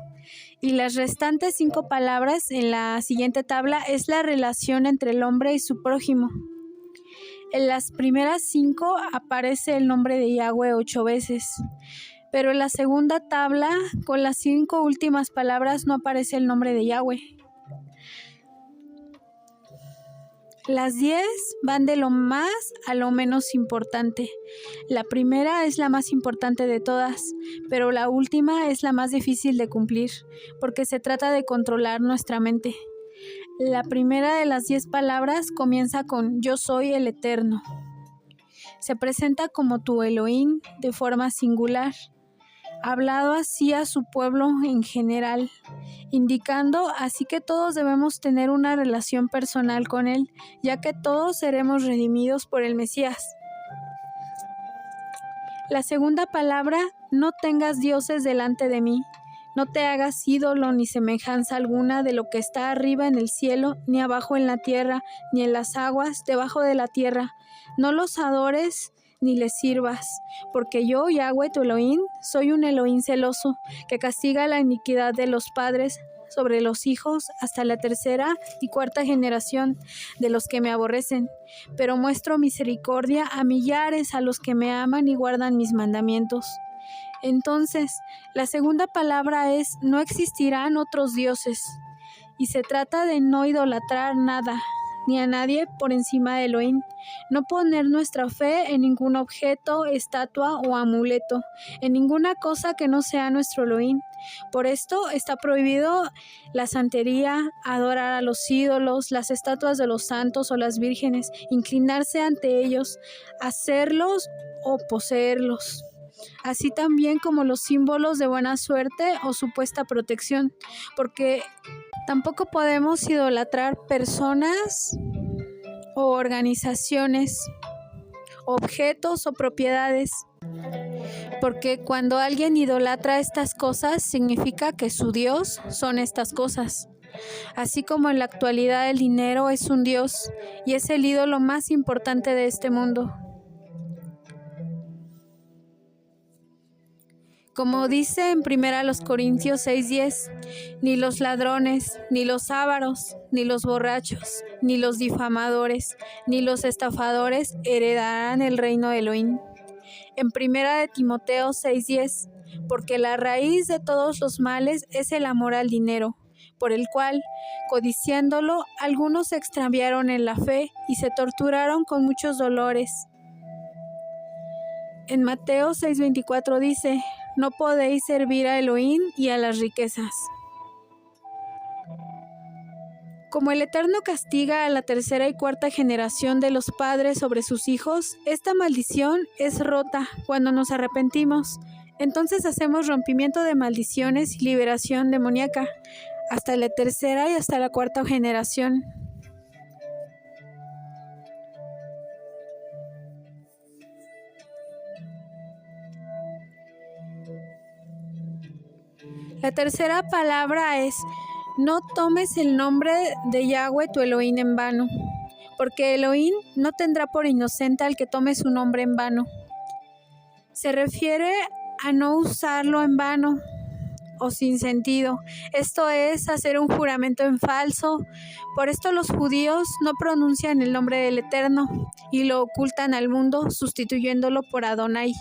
Speaker 3: Y las restantes 5 palabras en la siguiente tabla es la relación entre el hombre y su prójimo. En las primeras 5 aparece el nombre de Yahweh 8 veces, pero en la segunda tabla, con las 5 últimas palabras, no aparece el nombre de Yahweh. Las 10 van de lo más a lo menos importante. La primera es la más importante de todas, pero la última es la más difícil de cumplir, porque se trata de controlar nuestra mente. La primera de las 10 palabras comienza con Yo soy el Eterno. Se presenta como tu Elohim de forma singular. hablado así a su pueblo en general, indicando así que todos debemos tener una relación personal con Él, ya que todos seremos redimidos por el Mesías. La segunda palabra, no tengas dioses delante de mí. No te hagas ídolo ni semejanza alguna de lo que está arriba en el cielo, ni abajo en la tierra, ni en las aguas debajo de la tierra. No los adores ni les sirvas, porque yo, Yahweh tu Elohim, soy un Elohim celoso, que castiga la iniquidad de los padres sobre los hijos hasta la tercera y cuarta generación de los que me aborrecen, pero muestro misericordia a millares a los que me aman y guardan mis mandamientos. Entonces, la segunda palabra es, no existirán otros dioses, y se trata de no idolatrar nada, ni a nadie por encima de Elohim, no poner nuestra fe en ningún objeto, estatua o amuleto, en ninguna cosa que no sea nuestro Elohim. Por esto está prohibido la santería, adorar a los ídolos, las estatuas de los santos o las vírgenes, inclinarse ante ellos, hacerlos o poseerlos, así también como los símbolos de buena suerte o supuesta protección, porque tampoco podemos idolatrar personas o organizaciones, objetos o propiedades, porque cuando alguien idolatra estas cosas significa que su Dios son estas cosas. Así como en la actualidad el dinero es un Dios y es el ídolo más importante de este mundo. Como dice en 1 Corintios 6:10, ni los ladrones, ni los ávaros, ni los borrachos, ni los difamadores, ni los estafadores heredarán el reino de Elohim. En 1 Timoteo 6:10, porque la raíz de todos los males es el amor al dinero, por el cual, codiciándolo, algunos se extraviaron en la fe y se torturaron con muchos dolores. En Mateo 6:24 dice, no podéis servir a Elohim y a las riquezas. Como el Eterno castiga a la tercera y cuarta generación de los padres sobre sus hijos, esta maldición es rota cuando nos arrepentimos. Entonces hacemos rompimiento de maldiciones y liberación demoníaca hasta la tercera y hasta la cuarta generación. La tercera palabra es, no tomes el nombre de Yahweh tu Elohim en vano, porque Elohim no tendrá por inocente al que tome su nombre en vano. Se refiere a no usarlo en vano o sin sentido. Esto es hacer un juramento en falso. Por esto los judíos no pronuncian el nombre del Eterno y lo ocultan al mundo sustituyéndolo por Adonai.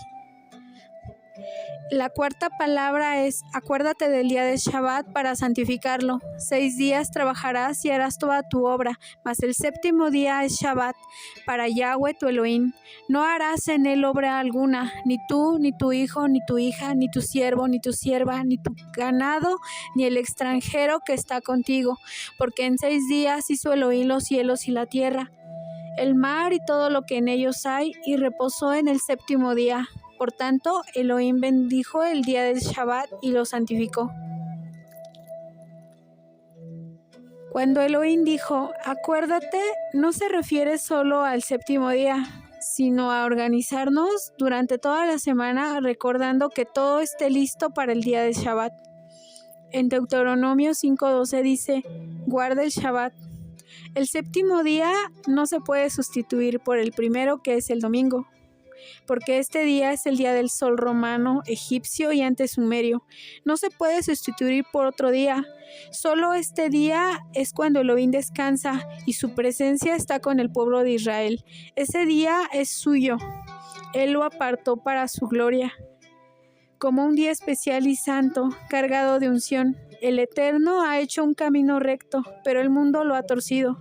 Speaker 3: La cuarta palabra es, acuérdate del día de Shabbat para santificarlo. 6 días trabajarás y harás toda tu obra, mas el séptimo día es Shabbat para Yahweh tu Elohim. No harás en él obra alguna, ni tú, ni tu hijo, ni tu hija, ni tu siervo, ni tu sierva, ni tu ganado, ni el extranjero que está contigo, porque en 6 días hizo Elohim los cielos y la tierra, el mar y todo lo que en ellos hay, y reposó en el séptimo día. Por tanto, Elohim bendijo el día del Shabbat y lo santificó. Cuando Elohim dijo, acuérdate, no se refiere solo al séptimo día, sino a organizarnos durante toda la semana recordando que todo esté listo para el día del Shabbat. En Deuteronomio 5:12 dice, guarda el Shabbat. El séptimo día no se puede sustituir por el primero, que es el domingo, porque este día es el día del sol romano, egipcio y antes sumerio. No se puede sustituir por otro día. Solo este día es cuando Elohim descansa y su presencia está con el pueblo de Israel. Ese día es suyo. Él lo apartó para su gloria, como un día especial y santo, cargado de unción. El Eterno ha hecho un camino recto, pero el mundo lo ha torcido.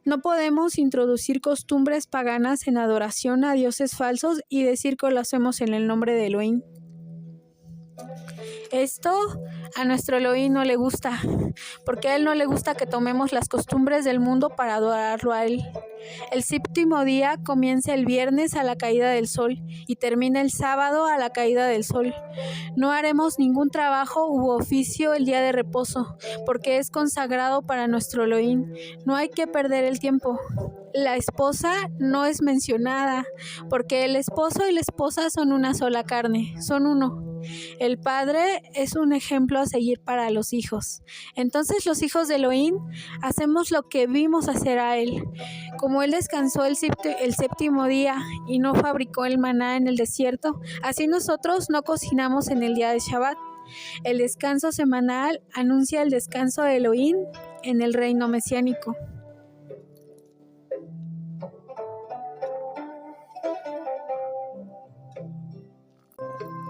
Speaker 3: No podemos introducir costumbres paganas en adoración a dioses falsos y decir que lo hacemos en el nombre de Elohim. Esto a nuestro Elohim no le gusta, porque a él no le gusta que tomemos las costumbres del mundo para adorarlo a él. El séptimo día comienza el viernes a la caída del sol y termina el sábado a la caída del sol. No haremos ningún trabajo u oficio el día de reposo, porque es consagrado para nuestro Elohim. No hay que perder el tiempo. La esposa no es mencionada, porque el esposo y la esposa son una sola carne, son uno. El padre es un ejemplo a seguir para los hijos. Entonces los hijos de Elohim hacemos lo que vimos hacer a él. Como él descansó el séptimo día y no fabricó el maná en el desierto, así nosotros no cocinamos en el día de Shabbat. El descanso semanal anuncia el descanso de Elohim en el reino mesiánico.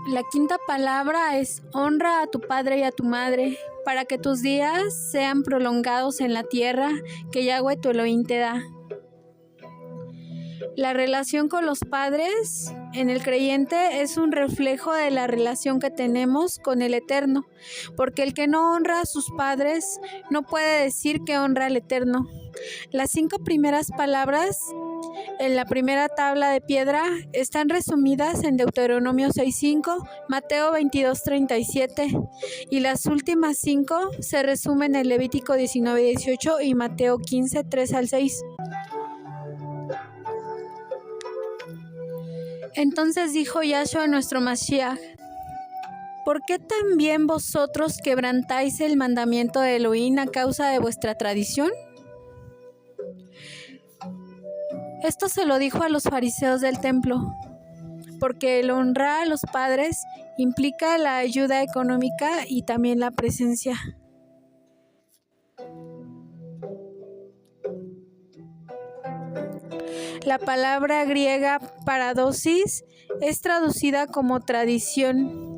Speaker 3: La quinta palabra es: honra a tu padre y a tu madre, para que tus días sean prolongados en la tierra que Yahweh tu Elohim te da. La relación con los padres en el creyente es un reflejo de la relación que tenemos con el Eterno, porque el que no honra a sus padres no puede decir que honra al Eterno. Las 5 primeras palabras en la primera tabla de piedra están resumidas en Deuteronomio 6:5, Mateo 22:37 y las últimas 5 se resumen en Levítico 19:18 y Mateo 15:3-6. Entonces dijo Yahshua nuestro Mashiach: ¿por qué también vosotros quebrantáis el mandamiento de Elohim a causa de vuestra tradición? Esto se lo dijo a los fariseos del templo, porque el honrar a los padres implica la ayuda económica y también la presencia. La palabra griega paradosis es traducida como tradición.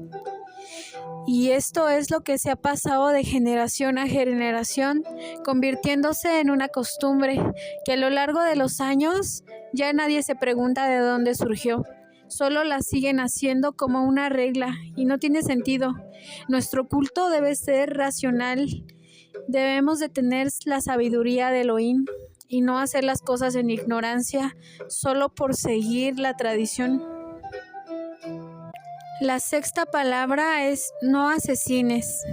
Speaker 3: Y esto es lo que se ha pasado de generación a generación, convirtiéndose en una costumbre que a lo largo de los años ya nadie se pregunta de dónde surgió. Solo la siguen haciendo como una regla y no tiene sentido. Nuestro culto debe ser racional. Debemos de tener la sabiduría de Elohim y no hacer las cosas en ignorancia solo por seguir la tradición. La sexta palabra es no asesines.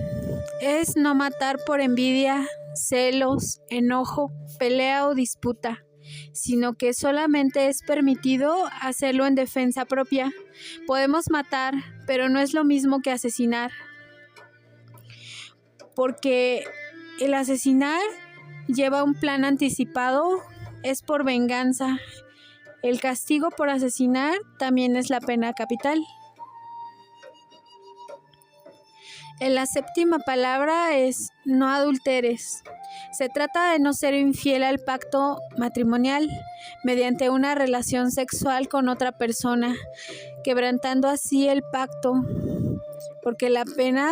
Speaker 3: Es no matar por envidia, celos, enojo, pelea o disputa, sino que solamente es permitido hacerlo en defensa propia. Podemos matar, pero no es lo mismo que asesinar, porque el asesinar lleva un plan anticipado, es por venganza. El castigo por asesinar también es la pena capital. La séptima palabra es no adulteres. Se trata de no ser infiel al pacto matrimonial mediante una relación sexual con otra persona, quebrantando así el pacto, porque la pena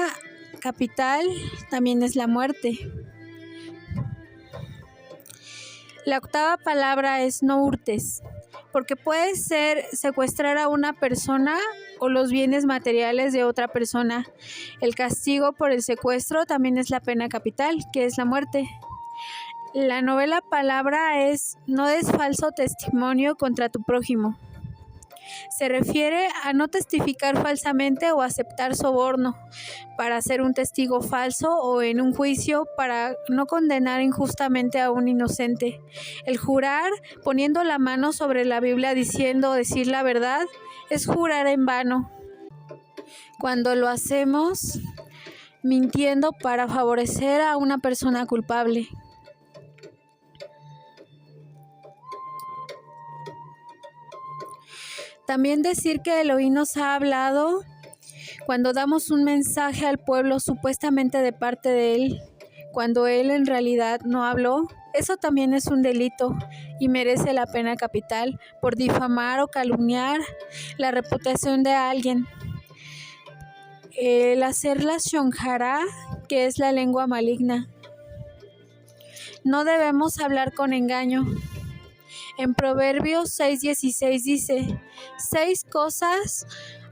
Speaker 3: capital también es la muerte. La octava palabra es no hurtes, porque puede ser secuestrar a una persona o los bienes materiales de otra persona. El castigo por el secuestro también es la pena capital, que es la muerte. La novena palabra es no des falso testimonio contra tu prójimo. Se refiere a no testificar falsamente o aceptar soborno para ser un testigo falso o en un juicio para no condenar injustamente a un inocente. El jurar poniendo la mano sobre la Biblia diciendo o decir la verdad es jurar en vano. Cuando lo hacemos mintiendo para favorecer a una persona culpable. También decir que Elohim nos ha hablado cuando damos un mensaje al pueblo supuestamente de parte de él, cuando él en realidad no habló, eso también es un delito y merece la pena capital por difamar o calumniar la reputación de alguien. El hacer la shonjara, que es la lengua maligna. No debemos hablar con engaño. En Proverbios 6:16 dice: 6 cosas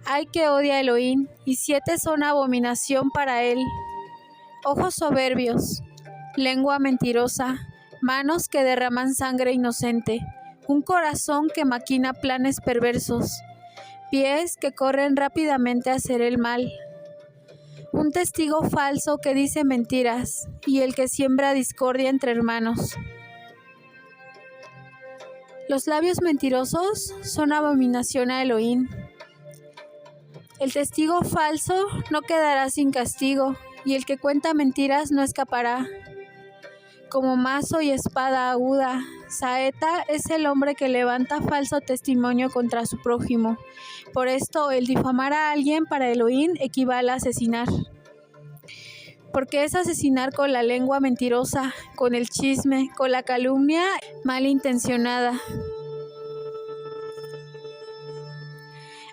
Speaker 3: hay que odia a Elohim, y 7 son abominación para él: ojos soberbios, lengua mentirosa, manos que derraman sangre inocente, un corazón que maquina planes perversos, pies que corren rápidamente a hacer el mal, un testigo falso que dice mentiras, y el que siembra discordia entre hermanos. Los labios mentirosos son abominación a Elohim. El testigo falso no quedará sin castigo, y el que cuenta mentiras no escapará. Como mazo y espada aguda, saeta es el hombre que levanta falso testimonio contra su prójimo. Por esto, el difamar a alguien para Elohim equivale a asesinar. Porque es asesinar con la lengua mentirosa, con el chisme, con la calumnia malintencionada.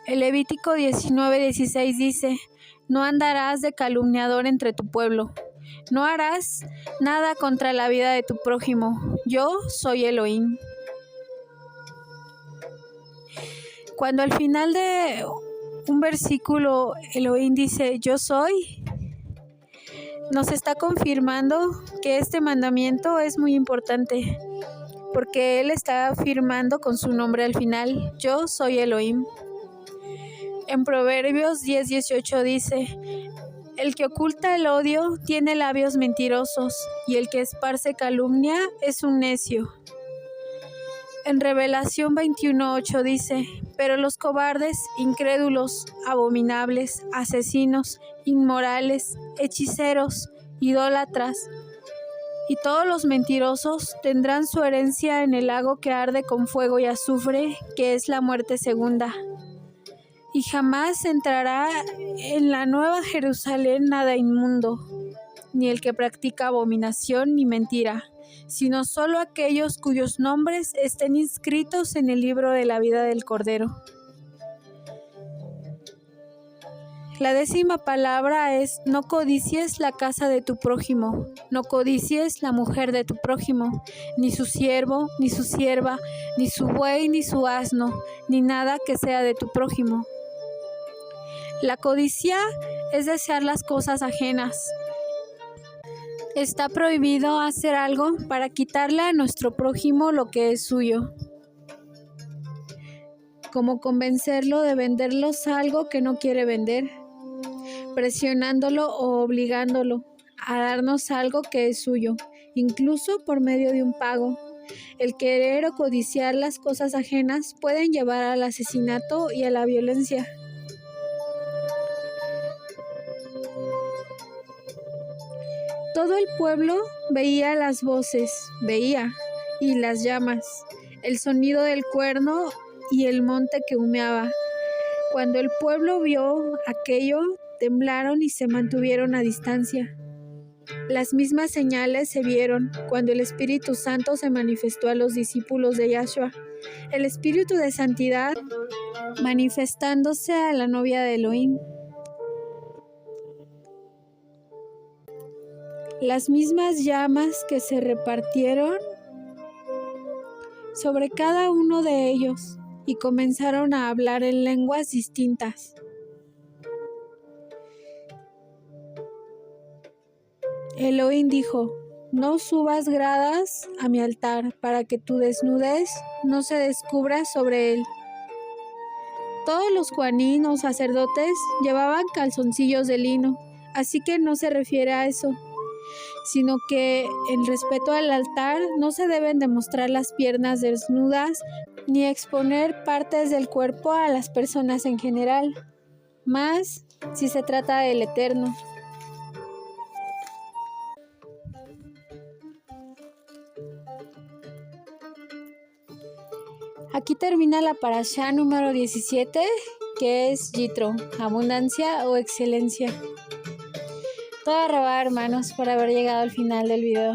Speaker 3: El Levítico 19:16 dice: no andarás de calumniador entre tu pueblo, no harás nada contra la vida de tu prójimo, yo soy Elohim. Cuando al final de un versículo Elohim dice yo soy, nos está confirmando que este mandamiento es muy importante, porque Él está afirmando con su nombre al final: yo soy Elohim. En Proverbios 10:18 dice: el que oculta el odio tiene labios mentirosos, y el que esparce calumnia es un necio. En Revelación 21:8 dice: pero los cobardes, incrédulos, abominables, asesinos, inmorales, hechiceros, idólatras y todos los mentirosos tendrán su herencia en el lago que arde con fuego y azufre, que es la muerte segunda. Y jamás entrará en la nueva Jerusalén nada inmundo, ni el que practica abominación ni mentira, sino solo aquellos cuyos nombres estén inscritos en el libro de la vida del Cordero. La 10ª palabra es: no codicies la casa de tu prójimo, no codicies la mujer de tu prójimo, ni su siervo, ni su sierva, ni su buey, ni su asno, ni nada que sea de tu prójimo. La codicia es desear las cosas ajenas. Está prohibido hacer algo para quitarle a nuestro prójimo lo que es suyo, como convencerlo de venderlos algo que no quiere vender, presionándolo o obligándolo a darnos algo que es suyo, incluso por medio de un pago. El querer o codiciar las cosas ajenas pueden llevar al asesinato y a la violencia. Todo el pueblo veía las voces, y las llamas, el sonido del cuerno y el monte que humeaba. Cuando el pueblo vio aquello, temblaron y se mantuvieron a distancia. Las mismas señales se vieron cuando el Espíritu Santo se manifestó a los discípulos de Yahshua, el Espíritu de Santidad manifestándose a la novia de Elohim. Las mismas llamas que se repartieron sobre cada uno de ellos y comenzaron a hablar en lenguas distintas. Elohim dijo: no subas gradas a mi altar para que tu desnudez no se descubra sobre él. Todos los Kohanim o sacerdotes llevaban calzoncillos de lino, así que no se refiere a eso, sino que en respeto al altar no se deben demostrar las piernas desnudas ni exponer partes del cuerpo a las personas en general, más si se trata del Eterno. Aquí termina la parashá número 17, que es Yitro, abundancia o excelencia. Toda rabá, hermanos, por haber llegado al final del video.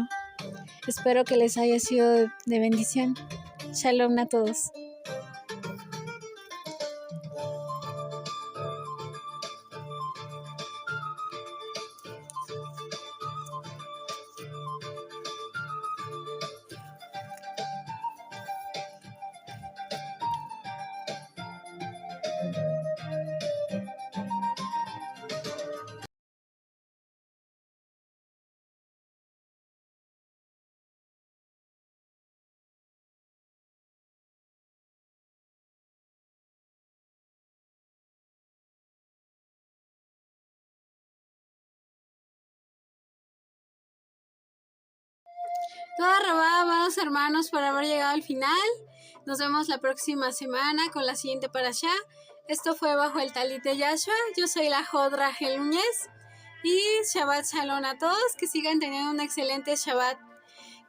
Speaker 3: Espero que les haya sido de bendición. Shalom a todos.
Speaker 2: Toda Rabá, amados hermanos, por haber llegado al final. Nos vemos la próxima semana con la siguiente parashá. Esto fue Bajo el Talit de Yahshua. Yo soy la Jod Rachel Núñez. Y Shabbat Shalom a todos. Que sigan teniendo un excelente Shabbat.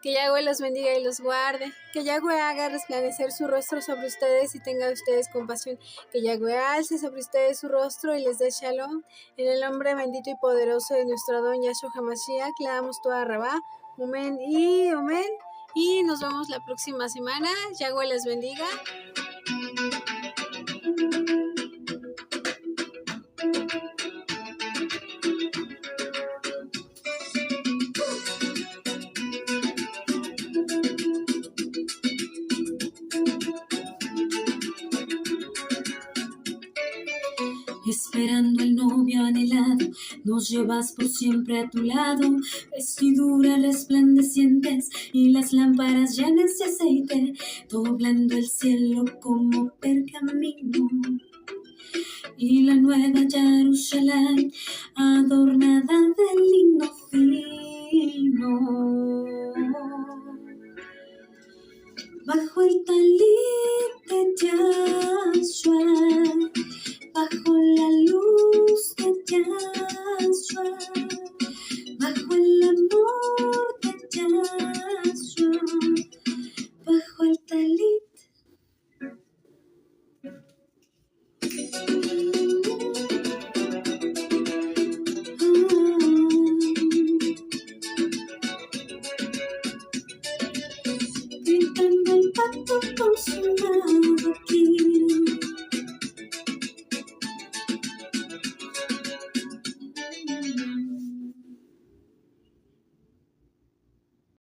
Speaker 2: Que Yahweh los bendiga y los guarde. Que Yahweh haga resplandecer su rostro sobre ustedes y tenga de ustedes compasión. Que Yahweh alce sobre ustedes su rostro y les dé Shalom. En el nombre bendito y poderoso de nuestro Adón Yahshua HaMashiach, le damos toda Rabá. Amén y amén. Y nos vemos la próxima semana. Yahweh les bendiga.
Speaker 1: Esperando el novio anhelado, nos llevas por siempre a tu lado, vestiduras resplandecientes y las lámparas llenas de aceite, doblando el cielo como pergamino. Y la nueva Jerusalén, adornada de lino fino. Bajo el talit de Yahshua, bajo la luz de Yahshua, bajo el amor de Yahshua, bajo el talit. Gritando el pacto con